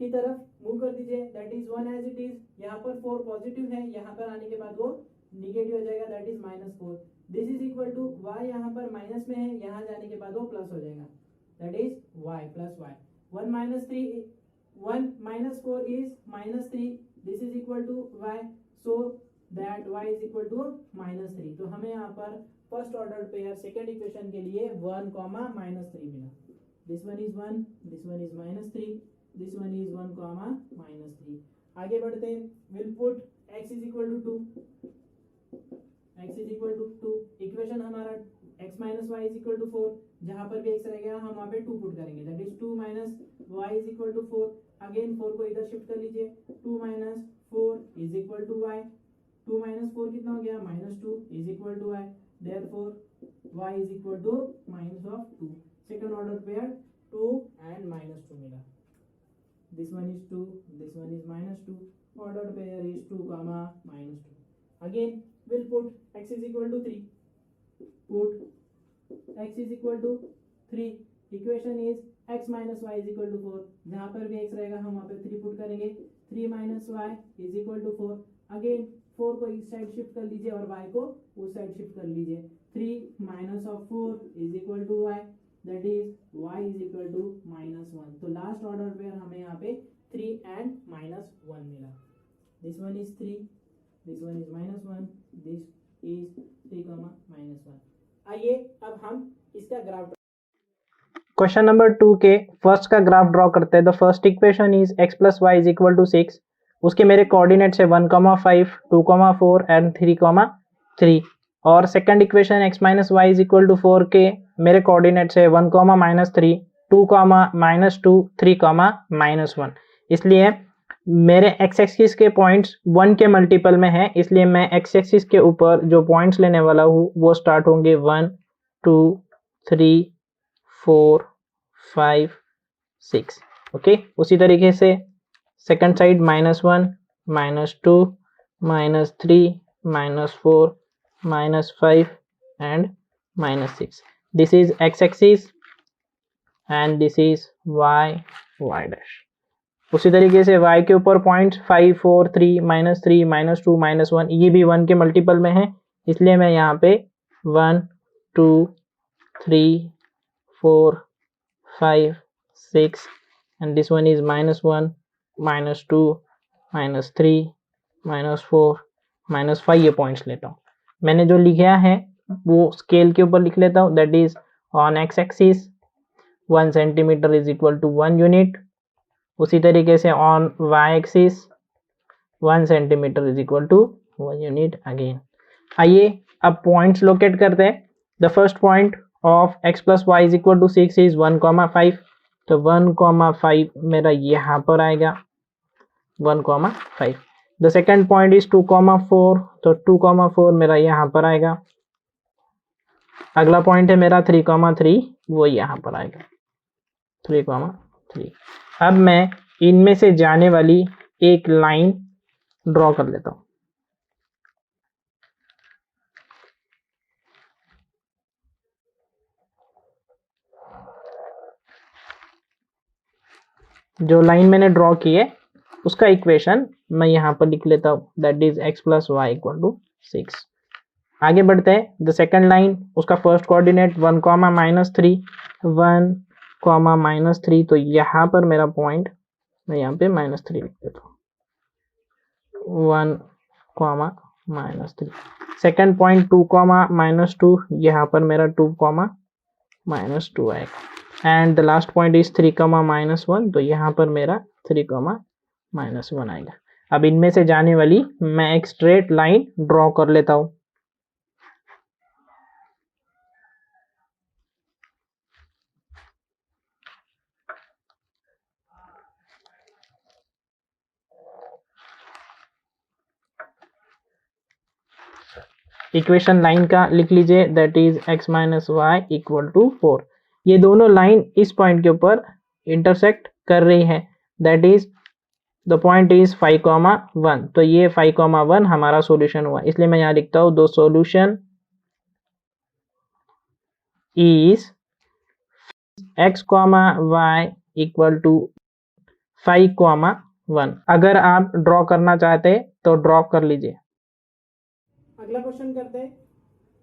की तरफ मूव कर दीजिए, that is 1 as it is. यहाँ पर 4 पॉजिटिव है, यहाँ पर आने के बाद वो निगेटिव हो जाएगा, that is -4। This is equal to y यहाँ पर माइनस में है, यहाँ जाने के बाद वो प्लस हो जाएगा, that is y plus y। 1 minus 3, 1 minus 4 is -3, this is equal to y, so that y is equal to -3। तो हमें यहाँ पर first order pair second equation के लिए 1, -3 मिला। This one is 1, this one is -3, this one is 1, -3। आगे बढ़ते हैं। Will put x is equal to 2, x is equal to 2, equation हमारा x minus y is equal to 4, जहां पर भी x रहेगा हम वहां पे 2 पुट करेंगे, that is 2 minus y is equal to 4। Again 4 को इधर शिफ्ट कर लीजिए, 2 minus 4 is equal to y, 2 minus 4 कितना हो गया, -2 is equal to y, therefore y is equal to -2। Second order pair 2 and -2 मिला। This one is 2, this one is -2, order pair is 2, -2। Again will put x is equal to 3, put x is equal to 3, equation is x minus y is equal to 4, जहाँ पर भी x रहेगा हम वहाँ पे 3 put करेंगे, 3 minus y is equal to 4। Again 4 को इस साइड शिफ्ट कर लीजिए और y को उस साइड शिफ्ट कर लीजिए, 3 minus of 4 is equal to y, that is y is equal to -1। तो लास्ट ऑर्डर पेयर हमें यहाँ पे 3 and -1 मिला। This one is 3, this one is -1, this is 3, -1। आइए अब हम इसका ग्राफ क्वेश्चन नंबर 2 के फर्स्ट का ग्राफ ड्रॉ करते हैं। The first equation is x plus y is equal to 6, उसके मेरे कोऑर्डिनेट्स है 1, 5, 2, 4 एंड 3, 3। और second equation x minus y is equal to 4 के मेरे कोऑर्डिनेट्स है 1, -3, 2, -2, 3, -1। इसलिए मेरे x एक्सिस के पॉइंट्स 1 के मल्टीपल में है, इसलिए मैं x एक्सिस के ऊपर जो पॉइंट्स लेने वाला हूँ वो स्टार्ट होंगे 1, 2, 3, 4, 5, 6। ओके, उसी तरीके से second side -1, -2, -3, -4, -5 and -6। This is x axis and this is y dash. उसी तरीके से y के ऊपर पॉइंट्स 5, 4, 3, -3, -2, -1, ये भी 1 के मल्टीपल में है, इसलिए मैं यहाँ पे 1, 2, 3, 4, 5, 6 एंड दिस वन इज -1, -2, -3, -4, -5 ये पॉइंट्स लेता हूँ। मैंने जो लिखा है वो स्केल के ऊपर लिख लेता हूँ, that is on x axis 1 centimetre is equal to 1 unit. उसी तरीके से on y axis 1 centimetre is equal to 1 unit again. आइए अब पॉइंट्स लोकेट करते हैं। The first point of x plus y is equal to 6 is 1, 5, तो 1, 5 मेरा यहाँ पर आएगा 1, 5। द सेकेंड पॉइंट इज 2, 4, तो 2, 4 मेरा यहाँ पर आएगा। अगला पॉइंट है मेरा 3, 3, वो यहाँ पर आएगा 3, 3। अब मैं इनमें से जाने वाली एक लाइन ड्रॉ कर लेता हूं। जो लाइन मैंने ड्रॉ की है उसका इक्वेशन मैं यहाँ पर लिख लेता हूँ, that is x plus y equal to 6। आगे बढ़ते हैं। द सेकेंड लाइन, उसका फर्स्ट कोऑर्डिनेट 1 कॉमा -3, 1 कॉमा -3, तो यहाँ पर मेरा पॉइंट मैं यहाँ पे -3 लिख देता हूँ, 1 कॉमा -3। सेकेंड पॉइंट 2 कॉमा -2, यहाँ पर मेरा 2 कॉमा -2 आएगा। And the last point is 3 comma -1, तो यहाँ पर मेरा 3 कॉमा -1 आएगा। अब इनमें से जाने वाली मैं एक स्ट्रेट लाइन ड्रॉ कर लेता हूँ। इक्वेशन लाइन का लिख लीजिए, that is x minus y equal to 4। ये दोनों लाइन इस पॉइंट के ऊपर इंटरसेक्ट कर रही है, that is the point is 5,1, तो ये 5,1 हमारा सॉल्यूशन हुआ। इसलिए मैं यहाँ लिखता हूँ, दो solution is x, y equal to 5,1। अगर आप ड्रॉ करना चाहते तो ड्रॉ कर लीजिए। अगला क्वेश्चन करते हैं।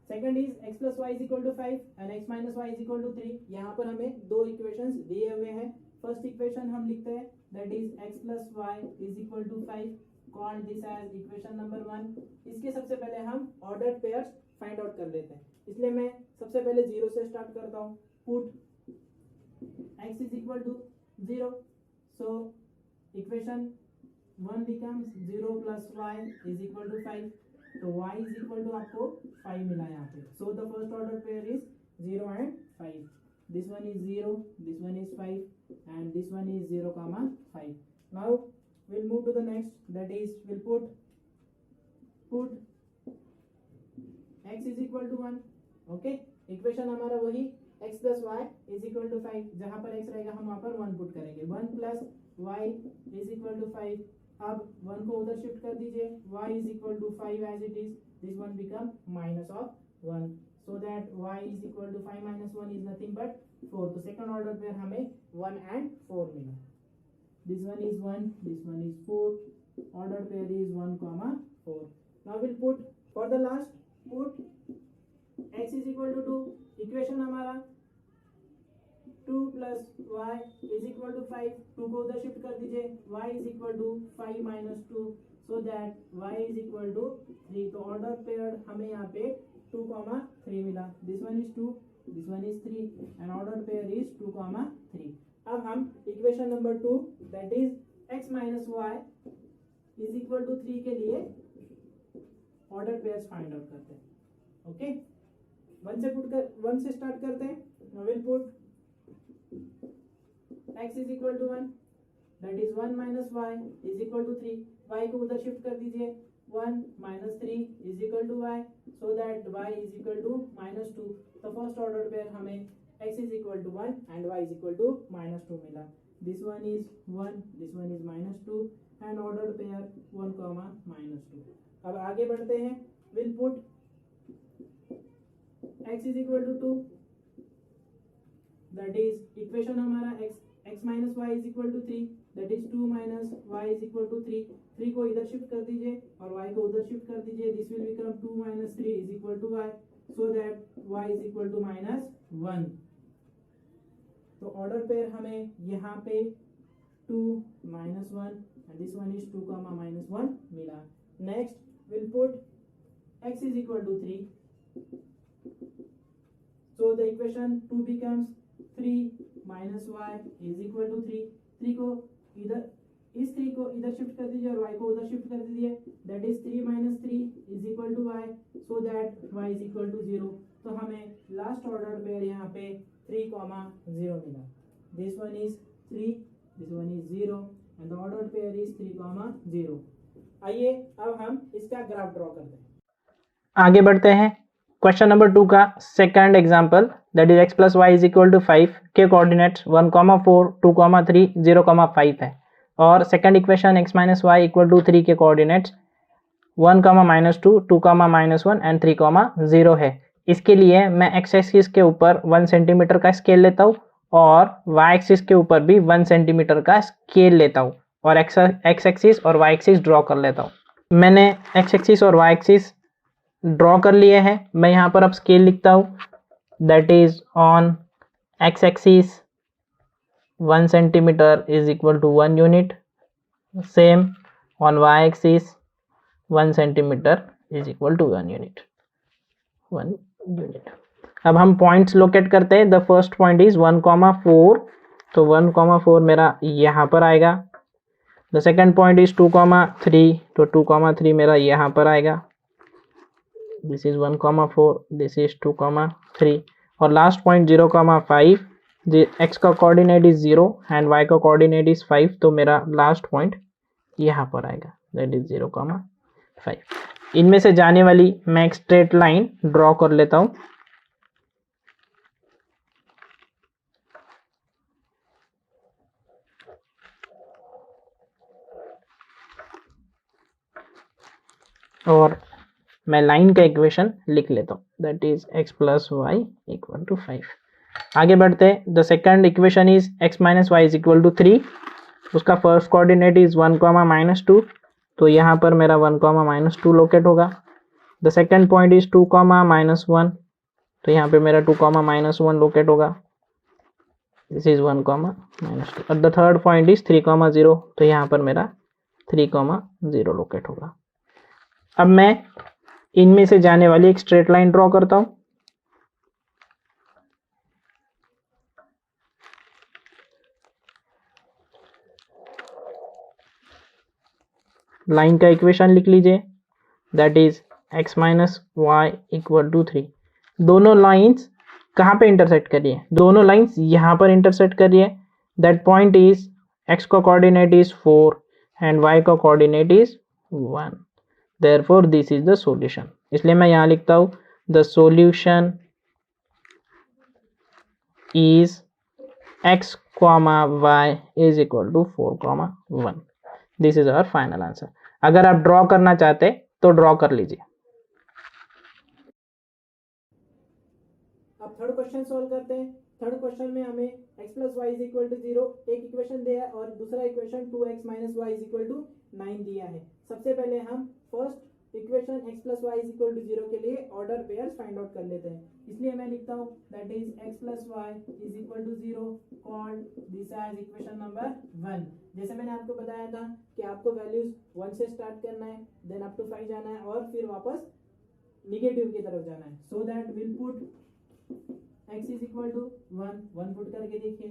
Second is x plus y is equal to 5 and x minus y is equal to 3। यहाँ पर हमें दो इक्वेशंस दिए हुए हैं। फर्स्ट इक्वेशन हम लिखते हैं, that is x plus y is equal to 5, call this as equation number 1। इसके सबसे पहले हम ऑर्डर्ड पेयर्स फाइंड आउट कर लेते हैं। इसलिए मैं सबसे पहले 0 से स्टार्ट करता हूँ। Put x is equal to 0, so equation 1 becomes 0 plus y is equal to 5, तो y इज इक्वल टू आपको 5 मिला यहाँ पे। So the first order pair is 0 and 5। This one is 0, this one is 5 and this one is 0 comma 5। Now we'll move to the next, that is we'll put x is equal to 1। Okay, equation हमारा वही x plus y is equal to 5, जहां पर x रहेगा हम वहां पर 1 put करेंगे। 1 plus y is equal to 5। अब 1 को उधर शिफ्ट कर दीजिए, y is equal to 5 as it is, this one become minus of 1, so that y is equal to 5 minus 1 is nothing but 4। तो सेकंड ऑर्डर पेयर हमें 1 and 4 मिला। This one is 1, this one is 4, order pair is 1 comma 4। Now will put for the last, put x is equal to 2। Equation हमारा 2 plus y is equal to 5, 2 को उधर shift कर दीजिए, y is equal to 5 minus 2, so that y is equal to 3। तो order pair हमें यहाँ पे 2 comma 3 मिला। This one is 2, this one is 3 and order pair is 2 comma 3। अब हम equation number 2, that is x minus y is equal to 3 के लिए order pairs find out करते हैं। ओके, 1 से स्टार्ट करते हैं। Now will put x is equal to 1, that is 1 minus y is equal to 3। y को उधर shift कर दीजिए, 1 minus 3 is equal to y, so that y is equal to minus 2। तो फर्स्ट ऑर्डर पेयर हमें x is equal to 1 and y is equal to minus 2 मिला। this one is 1, this one is minus 2 and ordered pair 1 comma minus 2। अब आगे बढ़ते हैं। we'll put x is equal to 2, that is equation हमारा x minus y is equal to 3, that is 2 minus y is equal to 3। 3 को इधर shift कर दीजिए और y को उधर शिफ्ट कर दीजिए, this will become 2 minus 3 is equal to y, so that y is equal to minus 1। तो ऑर्डर पेयर हमें यहाँ पे 2 minus 1 and this one is 2 comma minus 1 मिला। Next we'll put x is equal to 3, so the equation 2 becomes 3 minus y is equal to 3। 3 को इधर, इस 3 को इधर शिफ्ट कर दीजिए और y को उधर शिफ्ट कर दीजिए, that is 3 minus 3 is equal to y, so that y is equal to 0। तो हमें लास्ट ऑर्डर पेयर यहाँ पे 3 comma 0 मिला। this one is 3, this one is 0 and the ordered pair is 3 comma 0। आइए अब हम इसका ग्राफ ड्रॉ करते हैं। आगे बढ़ते हैं। क्वेश्चन नंबर 2 का second example, that is x plus y is equal to 5 के कोऑर्डिनेट्स 1, 4, 2, 3, 0, 5 है। और second equation x minus y equal to 3 के कोऑर्डिनेट्स 1, -2, 2, -1 एंड 3, 0 है। इसके लिए मैं x एक्सिस के ऊपर 1 सेंटीमीटर का स्केल लेता हूँ और y एक्सिस के ऊपर भी 1 सेंटीमीटर का स्केल लेता हूँ और एक्स एक्सिस और वाई एक्सिस ड्रॉ कर लेता हूँ। मैंने एक्स एक्सिस और वाई एक्सिस ड्रॉ कर लिए हैं। मैं यहाँ पर अब स्केल लिखता हूँ, that is on x axis 1 centimetre is equal to 1 unit, same on y axis 1 centimetre is equal to 1 unit. अब हम पॉइंट्स लोकेट करते हैं। द फर्स्ट पॉइंट इज 1,4, तो 1,4 मेरा यहाँ पर आएगा। द सेकेंड पॉइंट इज 2,3, तो 2,3 मेरा यहाँ पर आएगा। This is 1,4, this is 2,3। और लास्ट पॉइंट 0,5, एक्स का कोऑर्डिनेट इज 0 एंड वाई का कोऑर्डिनेट इज 5, तो मेरा लास्ट पॉइंट यहाँ पर आएगा, दैट इज 0,5। इनमें से जाने वाली मैं एक स्ट्रेट लाइन ड्रॉ कर लेता हूँ। और मैं लाइन का इक्वेशन लिख लेता हूँ, that is x plus y equal to 5। आगे बढ़ते हैं। The second equation is x minus y is equal to 3। उसका फर्स्ट कोऑर्डिनेट इज 1,-2, तो यहाँ पर मेरा 1,-2 लोकेट होगा। द सेकंड पॉइंट इज 2,-1, तो यहाँ पे मेरा 2,-1 लोकेट होगा। This is 1,-2। और द थर्ड पॉइंट इज 3,0, तो यहाँ पर मेरा 3,0 लोकेट होगा। अब मैं इनमें से जाने वाली एक स्ट्रेट लाइन ड्रॉ करता हूं। लाइन का इक्वेशन लिख लीजिए, that is x minus y equal to 3। दोनों लाइंस कहाँ पे इंटरसेक्ट कर रही है? दोनों लाइंस यहाँ पर इंटरसेक्ट कर रही है। दैट पॉइंट इज x का कोऑर्डिनेट इज 4 एंड y का coordinate is 1। Therefore this is the solution. इसलिए मैं यहाँ लिखता हूँ, the solution is x, y is equal to 4,1। This is our final answer. अगर आप ड्रॉ करना चाहते तो ड्रॉ कर लीजिए। अब थर्ड क्वेश्चन सॉल्व करते हैं। थर्ड क्वेश्चन में हमें x plus y is equal to 0 एक इक्वेशन दिया है और दूसरा equation 2x minus y is equal to 9 दिया है। सबसे पहले हम first equation x plus y is equal to 0 के लिए ऑर्डर पेयर्स फाइंड आउट कर लेते हैं। इसलिए मैं लिखता हूँ that is x plus y is equal to 0 called this as equation number 1। जैसे मैंने आपको बताया था कि आपको वैल्यूज 1 से स्टार्ट करना है, देन अप टू 5 जाना है और फिर वापस निगेटिव की तरफ जाना है। So that will put x is equal to 1 put करके देखिए।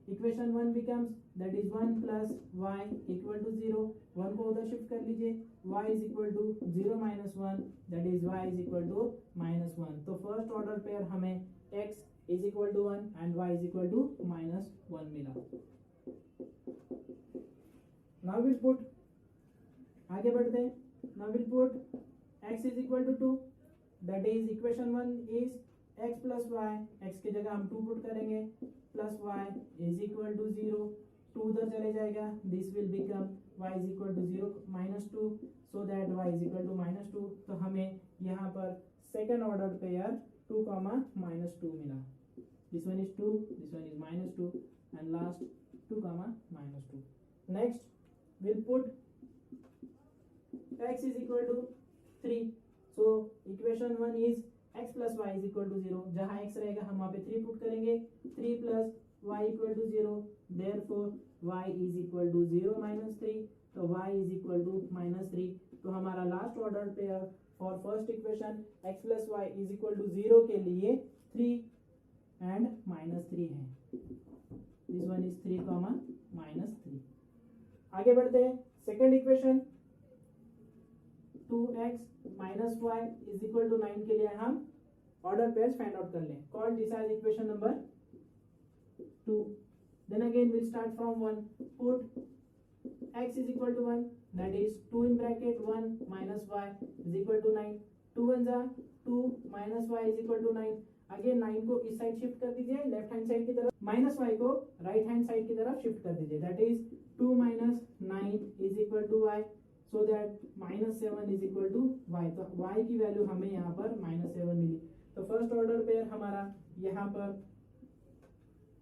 Equation 1 becomes that is 1 plus y equal to 0। 1 को उधर शिफ्ट कर लीजिए। y is equal to 0 minus 1 that is y is equal to minus 1। तो फर्स्ट ऑर्डर पेयर हमें x is equal to 1 and y is equal to minus 1 मिला। now we'll put, आगे बढ़ते हैं। now we'll put x is equal to 2 that is equation 1 is x plus y, x की जगह हम 2 put करेंगे, plus y is equal to 0, 2 उधर चले जाएगा, this will become y is equal to 0 minus 2, so that y is equal to minus 2। तो हमें यहाँ पर सेकेंड ऑर्डर पेयर 2, माइनस 2 मिला। This one is 2, this one is minus 2 and last 2, minus 2। Next will put x is equal to 3। So equation 1 is x plus y is equal to 0। जहाँ x रहेगा हम वहाँ पे 3 put करेंगे, 3 plus y equal to 0, therefore y is equal to 0 minus 3, तो y is equal to minus 3। तो हमारा last order pair for first equation x plus y is equal to 0 के लिए 3 एंड माइनस 3 है। This one is 3, minus 3। आगे बढ़ते हैं। Second equation 2x minus y is equal to 9 के लिए हम ऑर्डर पेयर्स फाइंड आउट कर लें। Call this as equation number 2। Then again will start from 1, put x is equal to 1 that is 2 in bracket 1 minus y is equal to 9। 2 1 जा 2 minus y is equal to 9। Again 9 को इस side shift कर दीजिए left hand side की तरफ, minus y को right hand side की तरफ शिफ्ट कर दीजिए, that is 2 minus 9 is equal to y, so that minus 7 is equal to y. तो y की वैल्यू हमें यहाँ पर माइनस 7 मिली। तो फर्स्ट ऑर्डर पेयर हमारा यहाँ पर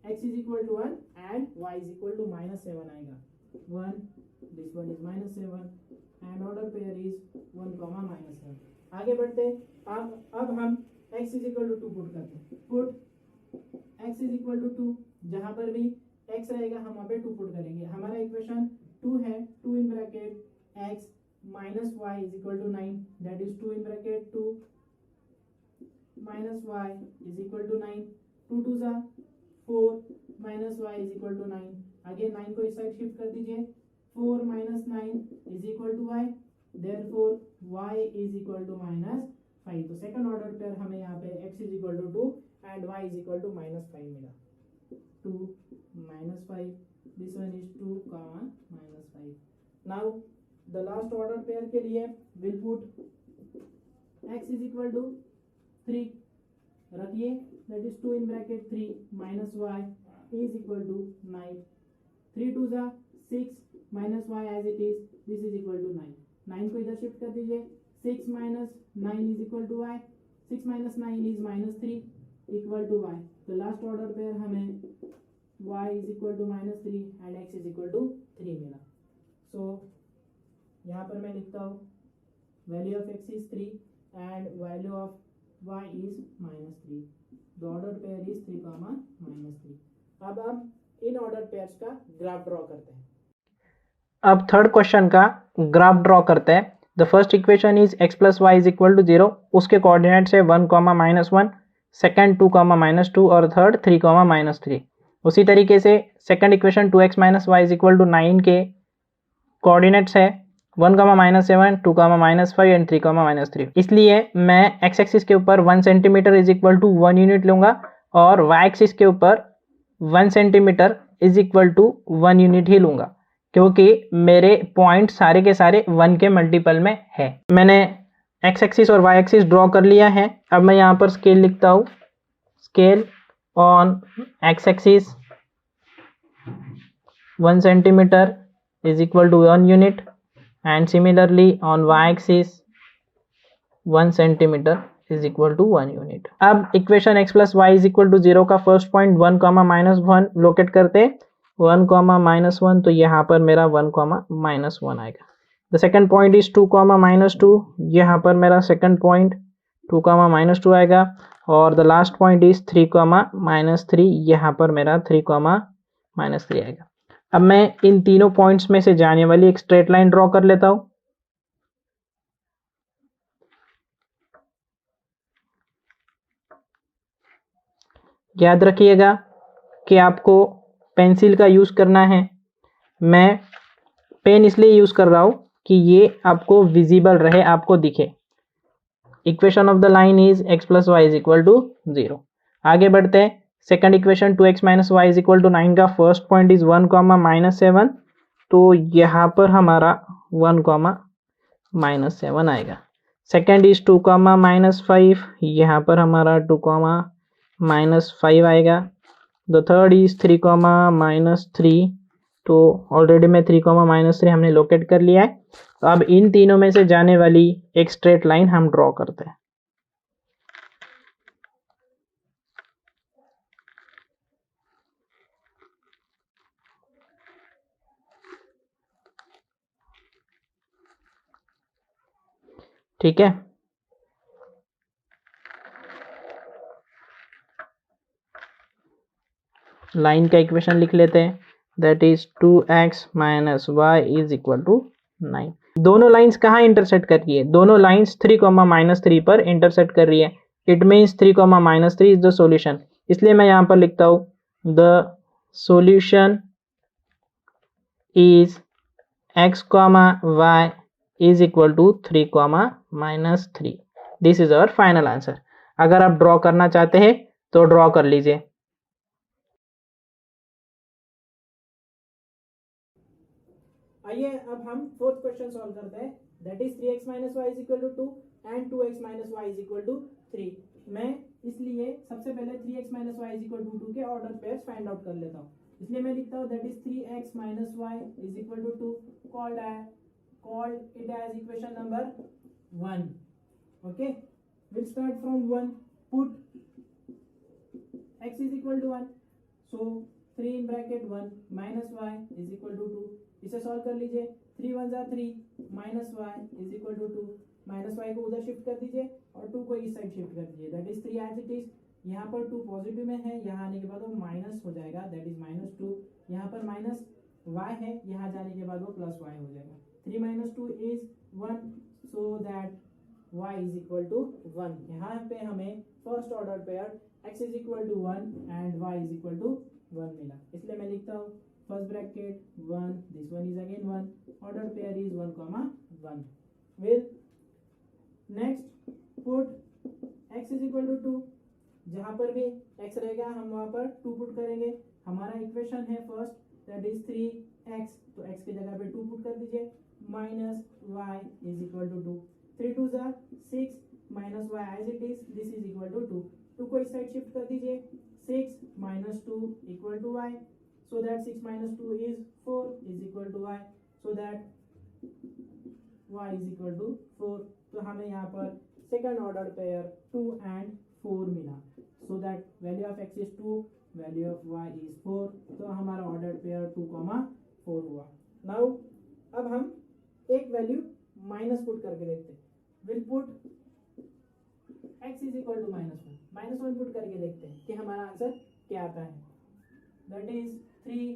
x is equal to 1 and y is equal to minus 7 आएगा। 1 this one is -7 and order pair is 1, -7। आगे बढ़ते हैं। अब हम x is equal to 2 put करते हैं। Put x is equal to 2, जहां पर भी x रहेगा हम वहां पे 2 पुट करेंगे। हमारा इक्वेशन 2 है, 2 in bracket x minus y is equal to 9, that is 2 in bracket 2 minus y is equal to 9, 2 2 जा 4 minus y is equal to 9। Again 9 को इस साइड शिफ्ट कर दीजिए, 4 minus 9 is equal to y, therefore y is equal to -5। तो second order pair हमें यहाँ पे x is equal to 2 and y is equal to -5 मिला। 2 -5, this one is 2, -5। Now the last order pair के लिए will put x is equal to 3 रखिए, that is 2 in bracket 3 minus y is equal to 9, 3 2 जा 6 minus y as it is, this is equal to 9। 9 को इधर shift कर दीजिए, 6 minus 9 is equal to y, 6 minus 9 is -3 equal to y। तो last order pair हमें y is equal to -3 and x is equal to 3 मिला। सो यहाँ पर मैं लिखता हूँ value of x is 3 and value of y is -3। The order pair is 3, -3। अब इन ऑर्डर पेयर्स का ग्राफ ड्रॉ करते हैं। अब थर्ड क्वेश्चन का ग्राफ ड्रॉ करते हैं। The first equation is x plus y is equal to 0, उसके कोऑर्डिनेट्स है 1, -1, सेकेंड 2, -2 और थर्ड 3, -3। उसी तरीके से second equation 2x minus y is equal to 9 के कोऑर्डिनेट्स है 1, -7, 2, -5 एंड 3, -3। इसलिए मैं x एक्सिस के ऊपर 1 centimetre is equal to 1 unit लूंगा और y एक्सिस के ऊपर 1 centimetre is equal to 1 unit ही लूंगा, क्योंकि मेरे पॉइंट सारे के सारे 1 के मल्टीपल में है। मैंने x एक्सिस और y एक्सिस ड्रॉ कर लिया है। अब मैं यहाँ पर स्केल लिखता हूँ, scale on x axis 1 centimetre is equal to 1 unit and similarly on y-axis 1 centimeter is equal to 1 unit। अब equation x plus y is equal to 0 का फर्स्ट पॉइंट 1, -1 लोकेट करते 1, -1, तो यहाँ पर मेरा 1, -1 आएगा। द सेकेंड पॉइंट इज 2, -2, यहाँ पर मेरा सेकेंड पॉइंट 2, -2 आएगा और द लास्ट पॉइंट इज 3, -3, यहाँ पर मेरा 3, -3 आएगा। अब मैं इन तीनों पॉइंट्स में से जाने वाली एक स्ट्रेट लाइन ड्रॉ कर लेता हूं। याद रखिएगा कि आपको पेंसिल का यूज करना है। मैं पेन इसलिए यूज कर रहा हूं कि ये आपको विजिबल रहे, आपको दिखे। Equation of the line is x plus y is equal to 0। आगे बढ़ते हैं। Second equation 2x minus y is equal to 9 का फर्स्ट पॉइंट इज 1, -7, तो यहाँ पर हमारा 1, -7 आएगा। सेकंड इज 2, -5, यहाँ पर हमारा 2, -5 आएगा। द थर्ड इज 3, -3, तो ऑलरेडी में 3, -3 हमने लोकेट कर लिया है। अब इन तीनों में से जाने वाली एक स्ट्रेट लाइन हम ड्रॉ करते हैं। ठीक है, लाइन का इक्वेशन लिख लेते हैं, that is 2x minus y is equal to 9। दोनों लाइंस कहाँ इंटरसेक्ट कर रही है? दोनों लाइंस 3, -3 पर इंटरसेक्ट कर रही है। It means 3, -3 is the solution. इसलिए मैं यहाँ पर लिखता हूँ the solution is x, y is equal to 3, -3। This is our final answer. अगर आप ड्रॉ करना चाहते हैं तो ड्रॉ कर लीजिए। आइए अब हम फोर्थ क्वेश्चन सॉल्व करते हैं, that is 3x minus y is equal to 2 and 2x minus y is equal to 3। मैं इसलिए सबसे पहले 3x minus y is equal to 2 के ऑर्डर पेयर्स फाइंड आउट कर लेता हूँ। इसलिए मैं लिखता हूँ that is 3x minus y is equal to 2, called it as equation number 1. Okay, we'll start from 1. Put x is equal to 1, so 3 in bracket 1 minus y is equal to 2. इसे solve कर लीजिए। 3 1 जा 3 minus y is equal to 2, minus y को उधर shift कर दीजिए और 2 को इस साइड शिफ्ट कर दीजिए, that is 3 as it is. यहाँ पर 2 पॉजिटिव में है, यहाँ आने के बाद वो माइनस हो जाएगा, दैट इज -2। यहाँ पर माइनस y है, यहाँ जाने के बाद वो प्लस y हो जाएगा। 3 - 2 is 1, so that y is equal to 1। यहाँ पे हमें first order pair x is equal to 1 and y is equal to 1 मिला, इसलिए मैं लिखता हूँ first bracket 1, this one is again 1, order pair is 1, 1 with next put x is equal to 2। जहाँ पर भी x रहेगा हम वहाँ पर 2 पुट करेंगे। हमारा इक्वेशन है फर्स्ट दैट इज 3x, तो x की जगह पे 2 पुट कर दीजिए, minus y is equal to 2। 3 2 जा 6 minus y as it is, this is equal to 2। 2 को इस साइड शिफ्ट कर दीजिए, 6 - 2 equal to y, so that 6 - 2 is 4 is equal to y, so that y is equal to 4। तो हमें यहाँ पर second order pair 2 and 4 मिला, so that value of x is 2, value of y is 4, तो हमारा order pair 2, 4 हुआ। Now अब हम एक वैल्यू माइनस पुट करके देखते हैं। Will put x is equal to -1 put करके देखते हैं कि हमारा आंसर क्या आता है, that is 3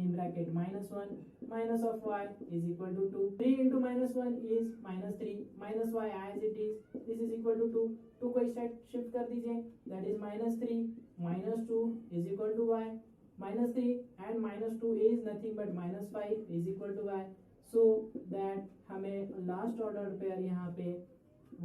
in bracket -1 minus of y is equal to 2, 3 into -1 is -3, minus y as it is, this is equal to 2, 2 को इस साइड शिफ्ट कर दीजिए, that is -3 - 2 is equal to y, -3 and -2 is nothing but -5 is equal to y, so that हमें last order pair यहाँ पे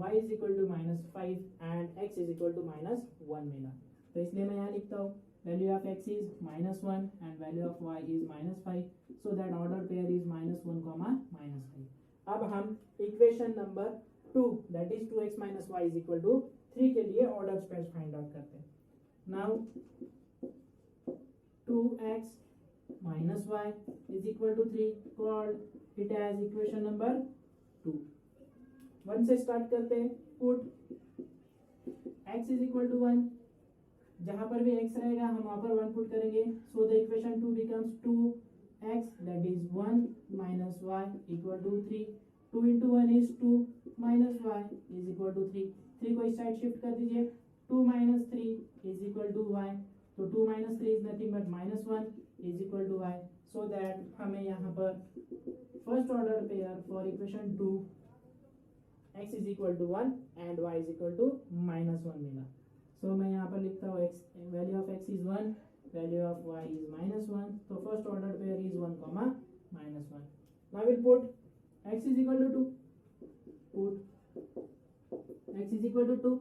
y is equal to -5 and x is equal to -1 मिला, तो इसलिए मैं यहाँ लिखता हूँ value of x is -1 and value of y is -5, so that order pair is -1, -5। अब हम equation number 2 that is 2x - y is equal to 3 के लिए ऑर्डर पेयर्स फाइंड आउट करते हैं। Now 2x - y is equal to 3, called it as equation number 2। 1 से start करते हैं, put x is equal to 1, जहां पर भी x रहेगा हम वहां पर 1 पुट करेंगे, so the equation 2 becomes 2x that is 1 minus y equal to 3, 2 into 1 is 2 minus y is equal to 3, 3 को इस साइड शिफ्ट कर दीजिए, 2 minus 3 is equal to y, तो 2 minus 3 is nothing but -1 is equal to y, so that हमें यहाँ पर first order pair for equation 2 x is equal to 1 and y is equal to -1 मिला। तो मैं यहाँ पर लिखता हूँ x, value of x is 1, value of y is -1, तो first order pair is 1, -1। Now will put x is equal to 2, put x is equal to 2,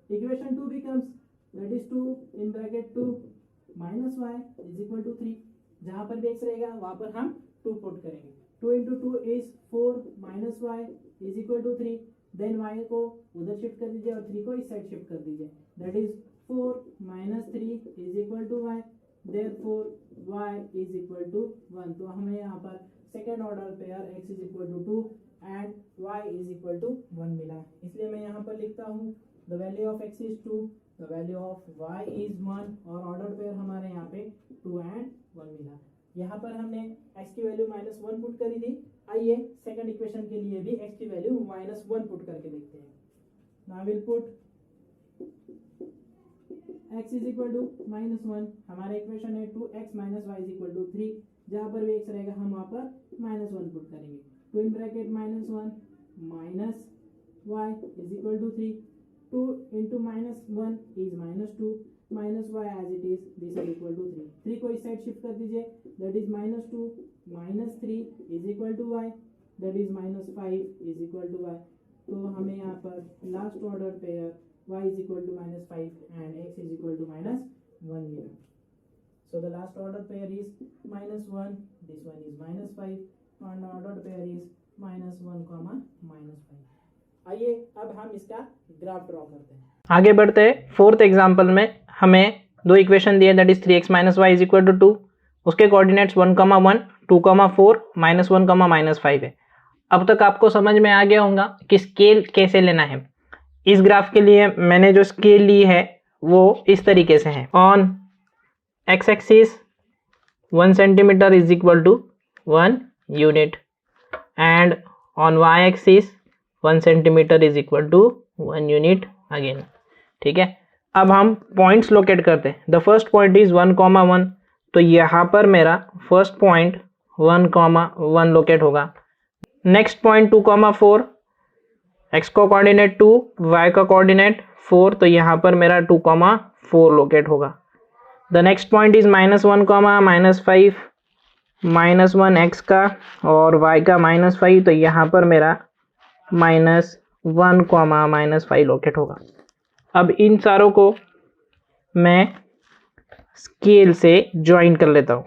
equation 2 becomes that is 2 in bracket 2 minus y is equal to 3, जहाँ पर भी x रहेगा वहाँ पर हम 2 put करेंगे, 2 into 2 is 4 minus y is equal to 3, then y को उधर शिफ्ट कर दीजिए और 3 को इस साइड शिफ्ट कर दीजिए, that is 4 minus 3 is equal to y, therefore y is equal to 1। तो हमें यहाँ पर second order pair x is equal to 2 and y is equal to 1 मिला, इसलिए मैं यहाँ पर लिखता हूँ the value of x is 2, the value of y is 1, और ऑर्डर पेयर हमारे यहाँ पे 2 and 1 मिला। यहाँ पर हमने x की वैल्यू -1 पुट करी थी, आइए सेकंड इक्वेशन के लिए भी x की वैल्यू -1 पुट करके देखते हैं। Now will put x is equal to -1, हमारा इक्वेशन है 2x - y is equal to 3, जहाँ पर भी x रहेगा हम वहाँ पर -1 पुट करेंगे, 2 in bracket -1 minus y is equal to 3, 2 into -1 is -2 minus y as it is, this is equal to 3, 3 को इस साइड शिफ्ट कर दीजिए, that is -2 minus 3 is equal to y, that is -5 is equal to y। तो हमें यहाँ पर last order pair y is equal to -5 and x is equal to -1 मिला। So the last order pair is -1, this one is -5 and order pair is -1, -5। आइए अब हम इसका graph draw करते हैं। आगे बढ़ते हैं, फोर्थ एग्जांपल में हमें दो इक्वेशन दिए, that is 3x - y is equal to 2, उसके कोऑर्डिनेट्स 1, 1, 2, 4, -1, -5 है। अब तक आपको समझ में आ गया होगा कि स्केल कैसे लेना है। इस ग्राफ के लिए मैंने जो स्केल ली है वो इस तरीके से है, on x axis 1 centimetre is equal to 1 unit, and on y axis 1 centimeter is equal to 1 unit again. ठीक है, अब हम पॉइंट्स लोकेट करते हैं. द फर्स्ट पॉइंट इज 1,1, तो यहाँ पर मेरा फर्स्ट पॉइंट 1,1 लोकेट होगा. नेक्स्ट पॉइंट 2,4, x का कोऑर्डिनेट 2, y का कोऑर्डिनेट 4, तो यहाँ पर मेरा 2,4 लोकेट होगा. The next point is -1, -5, -1 x का और y का -5, तो यहाँ पर मेरा -1, -5 लोकेट होगा. अब इन सारों को मैं स्केल से ज्वाइन कर लेता हूँ.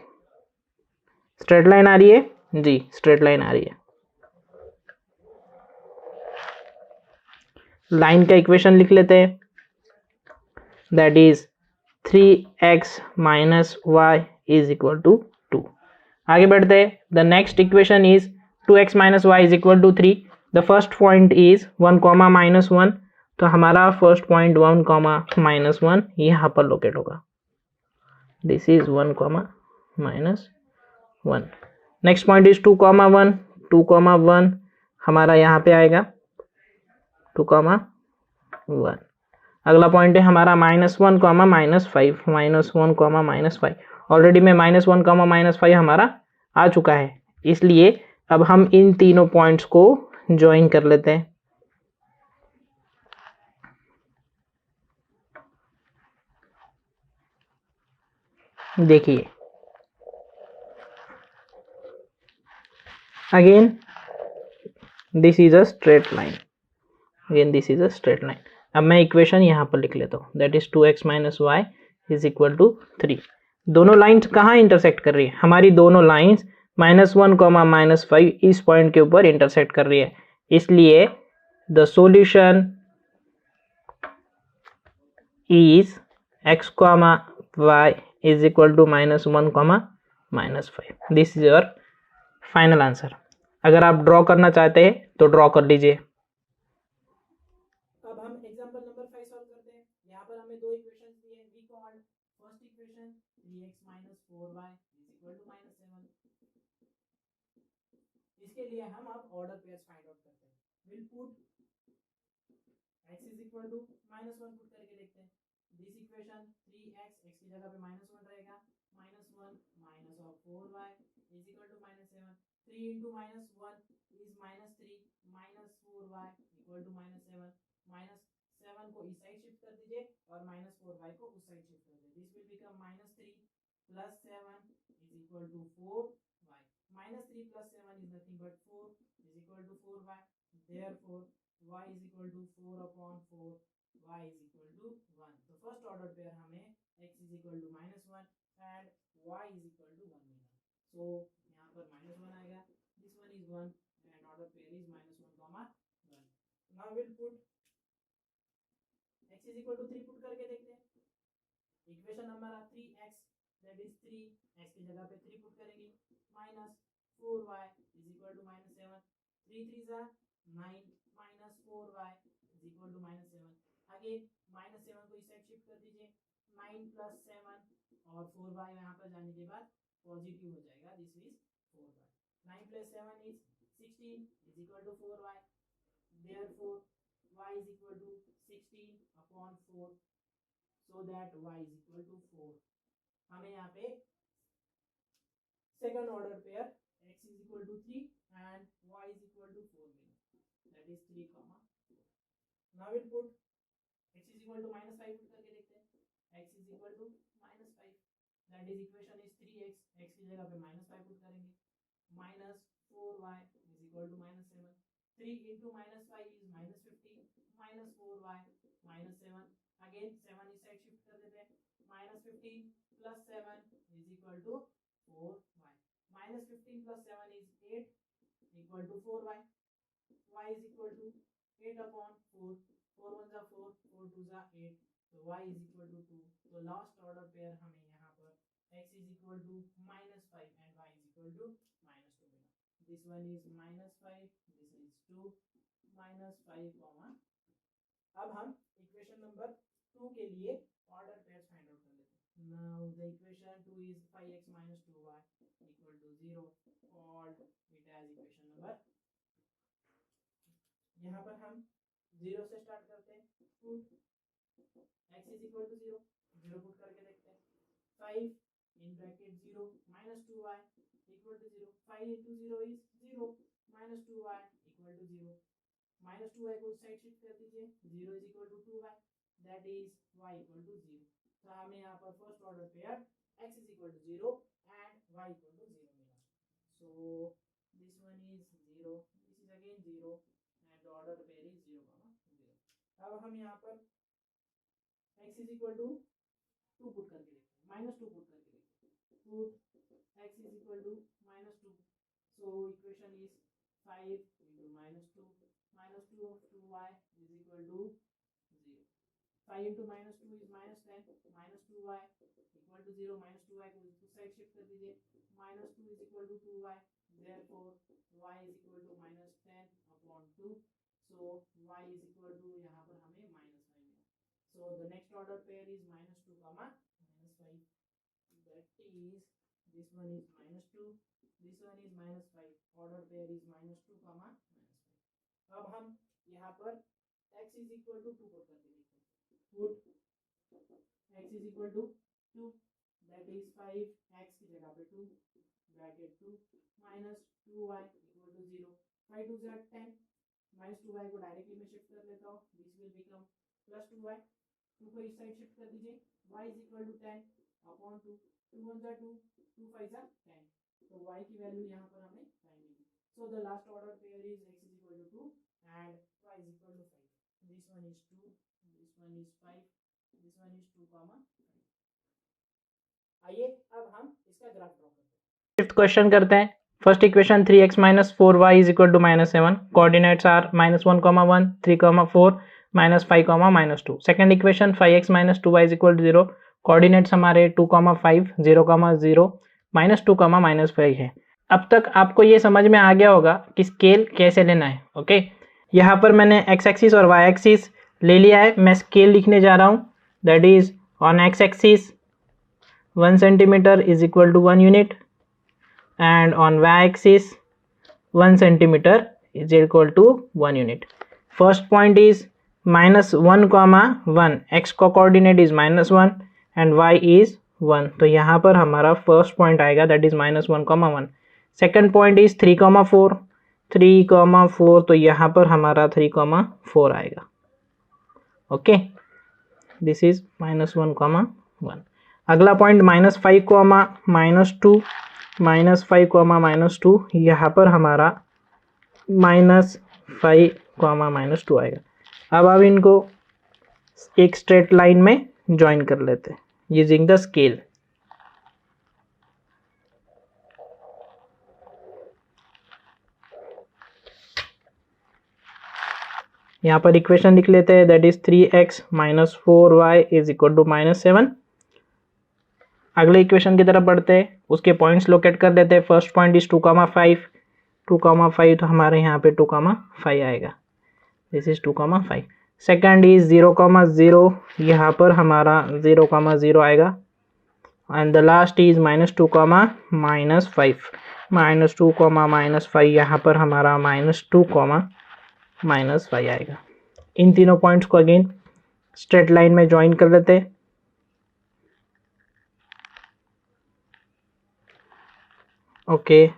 स्ट्रेट लाइन आ रही है जी, स्ट्रेट लाइन आ रही है. लाइन का इक्वेशन लिख लेते हैं, that is 3x - y is equal to 2. आगे बढ़ते हैं. The next equation is 2x - y is equal to 3. The first point is 1, -1, तो हमारा फर्स्ट पॉइंट 1, -1 यहाँ पर लोकेट होगा. This is 1, -1. Next point is 2,1, 2,1 हमारा यहाँ पे आएगा 2,1. अगला पॉइंट है हमारा -1, -5, -1, -5. ऑलरेडी में -1, -5 हमारा आ चुका है, इसलिए अब हम इन तीनों पॉइंट्स को ज्वाइन कर लेते हैं. देखिए, again this is a straight line. Again this is a straight line. अब मैं इक्वेशन यहाँ पर लिख लेता हूँ, that is 2x - y is equal to 3. दोनों लाइंस कहाँ इंटरसेक्ट कर रही है? हमारी दोनों लाइंस -1, -5 इस पॉइंट के ऊपर इंटरसेक्ट कर रही है, इसलिए the solution is x, y is equal to -1, -5. This is your final answer. अगर आप ड्रॉ करना चाहते हैं तो ड्रॉ कर लीजिए. अब हम एग्जांपल नंबर 5 सॉल्व करते हैं. यहाँ पर हमें दो इक्वेशंस दी है. We called first equation 3x - 4y is equal to -7. इसके लिए हम अब ऑर्डर पेयर्स फाइंड आउट करते हैं. Will put x is equal to -1 put करके देखते हैं. दिस इक्वेशन 3x x की जगह पे -1 रहेगा, -1 -4y is equal to -7. 3 into -1 is -3, -4y equal to -7. -7 को इस साइड शिफ्ट कर दीजिए और -4y को उस साइड शिफ्ट कर दीजिए. This will become -3 + 7 is equal to 4y. -3 + 7 is nothing but 4 is equal to 4y. Therefore y is equal to 4/4, y is equal to 1. तो फर्स्ट ऑर्डर पेयर हमें x is equal to -1 and y is equal to 1 मिला. So यहाँ पर -1 आएगा. This one is 1 and order pair is -1, 1. Now we'll put x is equal to 3 put करके देखते हैं. Equation हमारा 3x that is 3 x की जगह पे 3 पुट करेंगे, -4y is equal to -7. 3 3s are 9, -4y is equal to -7. Again -7 को इस साइड शिफ्ट कर दीजिए. 9 + 7 और 4y यहाँ पर जाने के बाद पॉजिटिव हो जाएगा. This is 4y. 9 + 7 is 16 is equal to 4y. Therefore y is equal to 16/4, so that y is equal to 4. हमें यहाँ पे second order pair x is equal to 3 and y is equal to 4 मिला. That is 3, 4. Now we'll put x is equal to -5 put करके देखते हैं. x is equal to -5. That is equation is 3x. x की जगह पे -5 put करेंगे. -4y is equal to -7. 3 into -5 is -15. -4y -7. Again 7 इस side shift कर देते हैं. -15 + 7 is equal to 4y. -15 + 7 is 8 equal to 4y. y is equal to 8/4. 4 1s are 4, 4 2s are 8. So y is equal to 2. तो last order pair हमें यहाँ पर x is equal to -5 and y is equal to -2 मिला. This one is -5, this is 2, -5, अब हम equation number 2 के लिए order pairs find out कर लेते हैं. Now the equation 2 is 5x - 2y equal to 0. Called it as equation number यहाँ पर हम 0 से स्टार्ट करते हैं, put x is equal to 0, 0 put करके देखते हैं, 5 in bracket 0 minus 2y equal to 0, 5 into 0 is 0 minus 2y equal to 0, minus 2y को उस साइड शिफ्ट कर दीजिए, 0 is equal to 2y that is y equal to 0। तो हमें यहाँ पर first order pair x is equal to 0 and y equal to 0 मिला। So this one is 0, this is again 0 and the order pair is 0, 0। अब हम यहाँ पर x is equal to 2 put करके देखते हैं, माइनस 2 पुट करके देखते हैं, put x is equal to minus 2, so equation is 5 into minus 2 of 2y is equal to 0, 5 into minus 2 is minus 10, minus 2y equal to 0, minus 2y को उस side shift कर दीजिए, minus 2 is equal to 2y, therefore y is equal to minus 10 upon 2, so y is equal to यहाँ पर हमें minus 5 मिला। So the next order pair is minus 2 comma minus 5, that is this one is minus 2, this one is minus 5, order pair is minus 2 comma minus 5। अब हम यहाँ पर x is equal to 2 put करके देखते हैं, put x is equal to 2, that is 5 x की जगह पे 2 bracket 2 minus 2y equal to 0, 5 2 ज़ा 10, माइनस 2y को डायरेक्टली मैं शिफ्ट कर लेता हूँ, this will become plus 2y, 2 को इस साइड शिफ्ट कर दीजिए, y is equal to 10 upon 2, 2 1 ज़ा 2, 2 5 ज़ा 10, तो y की वैल्यू यहाँ पर हमें 10 मिली। So the last order pair is x is equal to 2 and y is equal to 5. This one is 2, this one is 5, this one is 2 comma 5। आइए अब हम इसका ग्राफ ड्रॉ करते हैं। फिफ्थ क्वेश्चन करते हैं। First equation 3x minus 4y is equal to minus 7, coordinates are minus 1 comma 1 3 comma 4 minus 5 comma minus 2। Second equation 5x minus 2y is equal to 0, coordinates हमारे 2 comma 5 0 comma 0 minus 2 comma minus 5 है। अब तक आपको ये समझ में आ गया होगा कि स्केल कैसे लेना है। ओके, यहाँ पर मैंने x एक्सिस और y एक्सिस ले लिया है, मैं स्केल लिखने जा रहा हूँ। That is on x axis 1 centimetre is equal to 1 unit and on y-axis 1 centimeter is equal to 1 unit. First point is minus 1 comma 1, x का coordinate is minus 1 and y is 1, तो यहाँ पर हमारा first point आएगा that is minus 1 comma 1. Second point is 3 comma 4, 3 comma 4, तो यहाँ पर हमारा 3 comma 4 आएगा। Okay, this is minus 1 comma 1. अगला point minus 5 comma minus 2, minus 5 comma minus 2, यहाँ पर हमारा माइनस 5 कॉमा माइनस 2 आएगा। अब आप इनको एक स्ट्रेट लाइन में ज्वाइन कर लेते हैं यूजिंग द स्केल। यहाँ पर इक्वेशन लिख लेते हैं, that is 3x minus 4y is equal to minus 7। अगले इक्वेशन की तरफ बढ़ते हैं, उसके पॉइंट्स लोकेट कर लेते हैं। फर्स्ट पॉइंट इज 2,5, 2,5 तो हमारे यहाँ पे 2,5 आएगा, दिस इज 2,5। सेकंड इज 0,0, यहाँ पर हमारा 0,0 आएगा। And the last is minus 2, minus 5, minus 2, minus 5, यहाँ पर हमारा माइनस 2, माइनस 5 आएगा। इन तीनों पॉइंट्स को अगेन स्ट्रेट लाइन में ज्वाइन कर लेते हैं। ओके,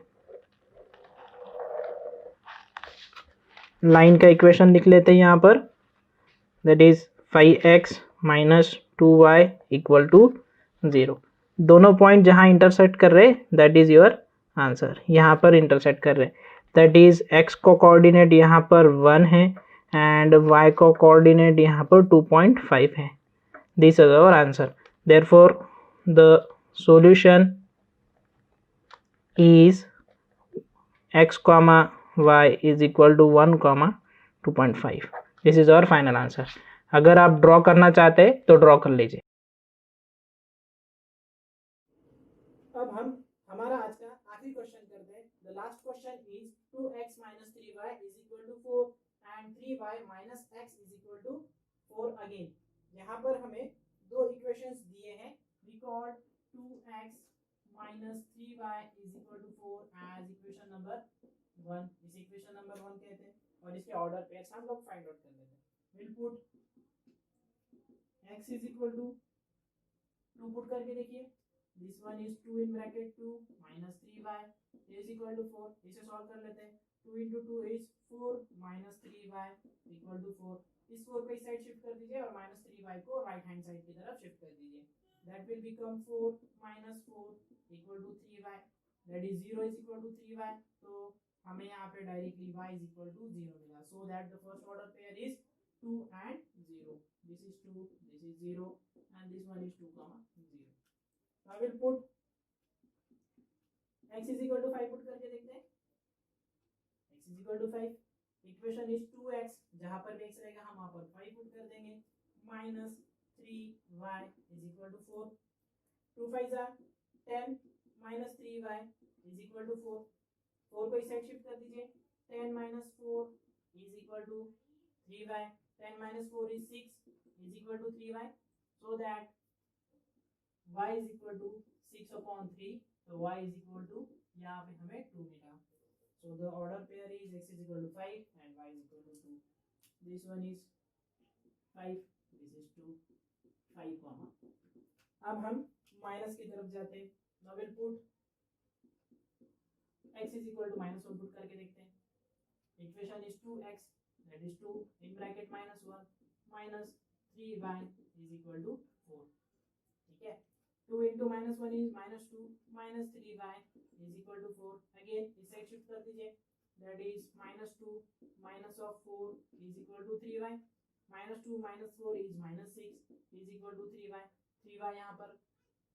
लाइन का इक्वेशन लिख लेते हैं यहाँ पर, that is 5x minus 2y equal to 0। दोनों पॉइंट जहाँ इंटरसेक्ट कर रहे दैट इज योर आंसर। यहाँ पर इंटरसेक्ट कर रहे दैट इज x को कोऑर्डिनेट यहाँ पर 1 है एंड y को कोऑर्डिनेट यहाँ पर 2.5 है। This is our answer. Therefore the solution is x comma y is equal to 1 comma 2.5. This is our final answer. अगर आप ड्रॉ करना चाहते हैं तो ड्रॉ कर लीजिए। अब हम हमारा आज का आखिरी क्वेश्चन करते हैं। The last question is 2x minus 3y is equal to 4 and 3y minus x is equal to 4 again. यहाँ पर हमें दो इक्वेशंस दिए हैं। Record 2x minus 3y is equal to 4 as equation number 1। इस इक्वेशन नंबर 1 कहते हैं। और इसके ऑर्डर पेयर्स हम लोग फाइंड आउट कर लेते हैं। Will put x is equal to 2 put करके देखिए, this one is 2 in bracket 2 minus 3y is equal to 4। इसे सॉल्व कर लेते हैं। 2 into 2 is 4 minus 3y equal to 4। इस 4 को इस साइड शिफ्ट कर दीजिए और माइनस 3y को राइट हैंड साइड की तरफ शिफ्ट कर दीजिए। That will become 4 minus 4 equal to 3y, that is 0 is equal to 3y। तो हमें यहाँ पे directly y is equal to 0 मिला। So that the first order pair is 2 and 0. This is 2, this is 0, and this one is 2, 0. So I will put x is equal to 5 put करके देखते हैं। x is equal to 5, equation is 2x, जहाँ पर भी x रहेगा हम वहाँ पर 5 पुट कर देंगे, minus 3y is equal to 4। 2 5 10 minus 3y is equal to 4। 4 को इस साइड शिफ्ट कर दीजिए। 10 minus 4 is equal to 3y। 10 minus 4 is 6 is equal to 3y, so that y is equal to 6 upon 3, so y is equal to यहाँ पे हमें 2 मिला। So the order pair is x is equal to 5 and y is equal to 2. This one is 5, this is 2, 5 comma। अब हम minus की तरफ जाते हैं। Now we'll put x is equal to minus 1 put करके देखते हैं। Equation is 2x, that is 2 in bracket minus 1 minus 3y is equal to 4। ठीक है, 2 into minus 1 is minus 2 minus 3y is equal to 4। Again इस side shift कर दीजिए, that is minus 2 minus of 4 is equal to 3y, minus 2 minus 4 is minus 6 is equal to 3y। 3y यहाँ पर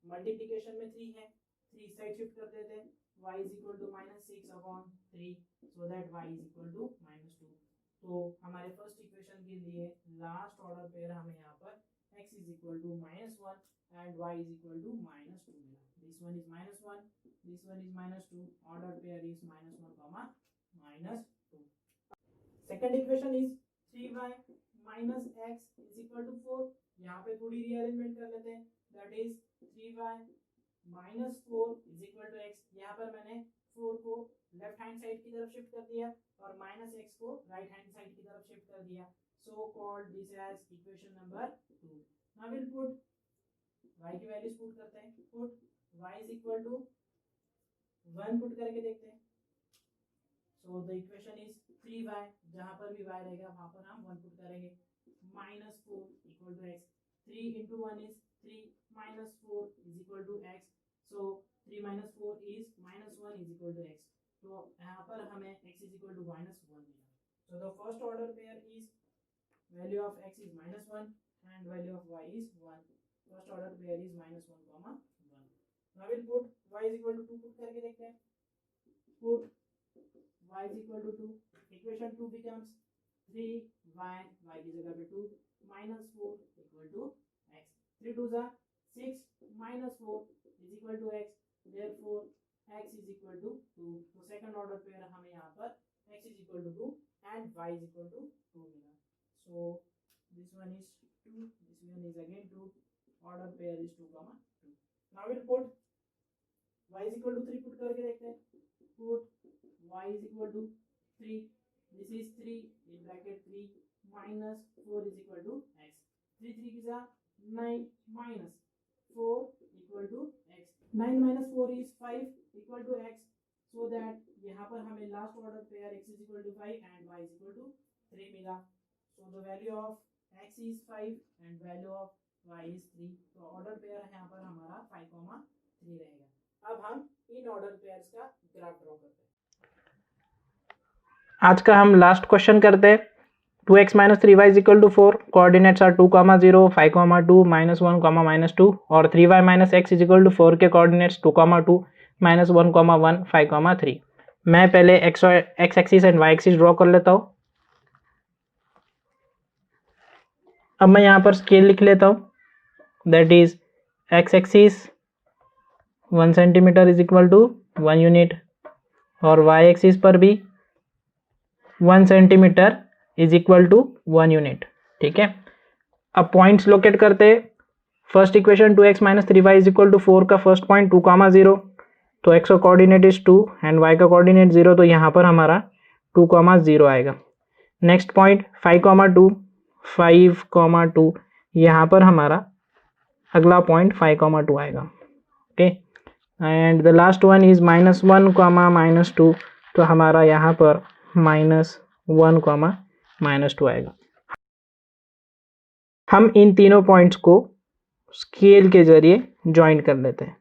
multiplication में 3 है, 3 side shift कर देते हैं, y is equal to minus 6 upon 3, so that y is equal to minus 2। तो हमारे first equation के लिए लास्ट ऑर्डर पेयर हमें यहाँ पर x is equal to minus 1 and y is equal to minus 2 मिला। This one is minus 1, this one is minus 2, order pair is minus 1 comma minus 2। Second equation is 3y minus x is equal to 4। यहाँ पे थोड़ी rearrangement कर लेते हैं, that is 3y minus 4 is equal to x। यहाँ पर मैंने 4 को लेफ्ट हैंड साइड की तरफ शिफ्ट कर दिया और माइनस x को राइट हैंड साइड की तरफ शिफ्ट कर दिया। So called this as equation number 2। Now will put y की वैल्यूज पुट करते हैं। Put y is equal to 1 put करके देखते हैं। So the equation is 3y, जहाँ पर भी y रहेगा वहाँ पर हम 1 पुट करेंगे, minus 4 equal to x। 3 into 1 is 3 minus 4 is equal to x, so 3 minus 4 is minus 1 is equal to x। तो यहाँ पर हमें x is equal to minus 1 मिला। So the first order pair is value of x is minus 1 and value of y is 1। First order pair is minus 1 comma 1। Now we'll put y is equal to 2 put करके देखते हैं। Put y is equal to 2, equation 2 becomes 3y, y की जगह पे 2 minus 4 equal to x। 3 2 6 minus 4 is equal to x, therefore x is equal to 2। तो second order pair हमें यहाँ पर x is equal to 2 and y is equal to 2 मिला। So this one is 2, this one is again 2, order pair is 2 comma 2। Now we'll put y is equal to 3 put करके देखते हैं। Put y is equal to 3, this is 3 in bracket 3 minus 4 is equal to x। 3 3 की 9 minus 4 equal to x। 9 minus 4 is 5 equal to x, so that यहाँ पर हमें last order pair x is equal to 5 and y is equal to 3 मिला। So the value of x is 5 and value of y is 3। तो order pair यहाँ पर हमारा 5, 3 रहेगा। अब हम इन ऑर्डर पेयर्स का ग्राफ ड्रॉ करते हैं। आज का हम लास्ट क्वेश्चन करते हैं। 2x minus 3y is equal to 4, coordinates are 2, 0, 5, 2, minus 1, -2, और 3y minus x is equal to 4 के coordinates 2, 2, -1, 1, 5, 3। मैं पहले x axis and y axis draw कर लेता हूँ। अब मैं यहाँ पर स्केल लिख लेता हूँ, that is x axis 1 centimetre is equal to 1 unit और y एक्सिस पर भी 1 centimetre is equal to 1 unit. ठीक है, अब पॉइंट्स लोकेट करते हैं। First equation 2x minus 3y is equal to 4 का फर्स्ट पॉइंट 2, 0, तो x का कोऑर्डिनेट इज 2 एंड y का कोऑर्डिनेट 0, तो यहाँ पर हमारा 2, 0 आएगा। नेक्स्ट पॉइंट 5,2, 5,2 यहाँ पर हमारा अगला पॉइंट 5,2 आएगा। Okay, and the last one is -1, -2, तो हमारा यहाँ पर -1, -2 आएगा। हम इन तीनों पॉइंट्स को स्केल के जरिए ज्वाइन कर लेते हैं।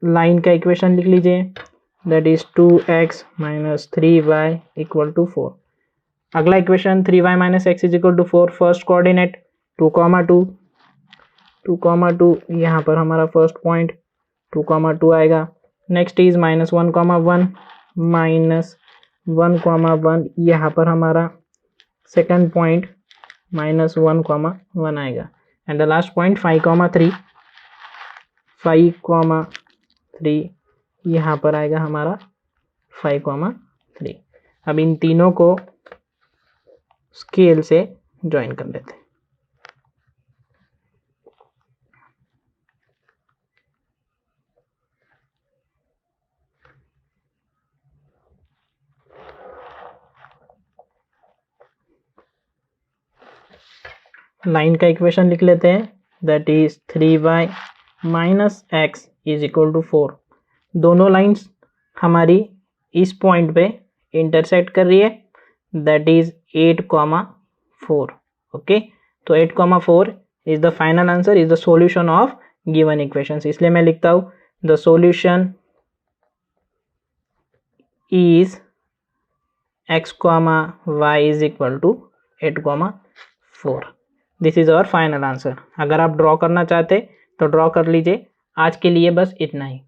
लाइन का इक्वेशन लिख लीजिए, दैट इज 2x - 3y = 4। अगला equation 3y - x = 4, first coordinate 2,2, 2,2 यहाँ पर हमारा फर्स्ट पॉइंट 2,2 आएगा। नेक्स्ट इज -1,1, -1,1 यहाँ पर हमारा सेकंड पॉइंट -1,1 आएगा। एंड द लास्ट पॉइंट 5,3, 5,3 यहाँ पर आएगा हमारा 5,3। अब इन तीनों को स्केल से ज्वाइन कर लेते हैं। लाइन का इक्वेशन लिख लेते हैं, दैट इज 3y - x = 4। दोनों लाइंस हमारी इस पॉइंट पे इंटरसेक्ट कर रही है, दैट इज 8,4। ओके, तो 8,4 is the final answer, is the solution of given equations. इसलिए मैं लिखता हूँ the solution is x, y = 8,4। This is our final answer. अगर आप ड्रॉ करना चाहते तो ड्रॉ कर लीजिए। आज के लिए बस इतना ही।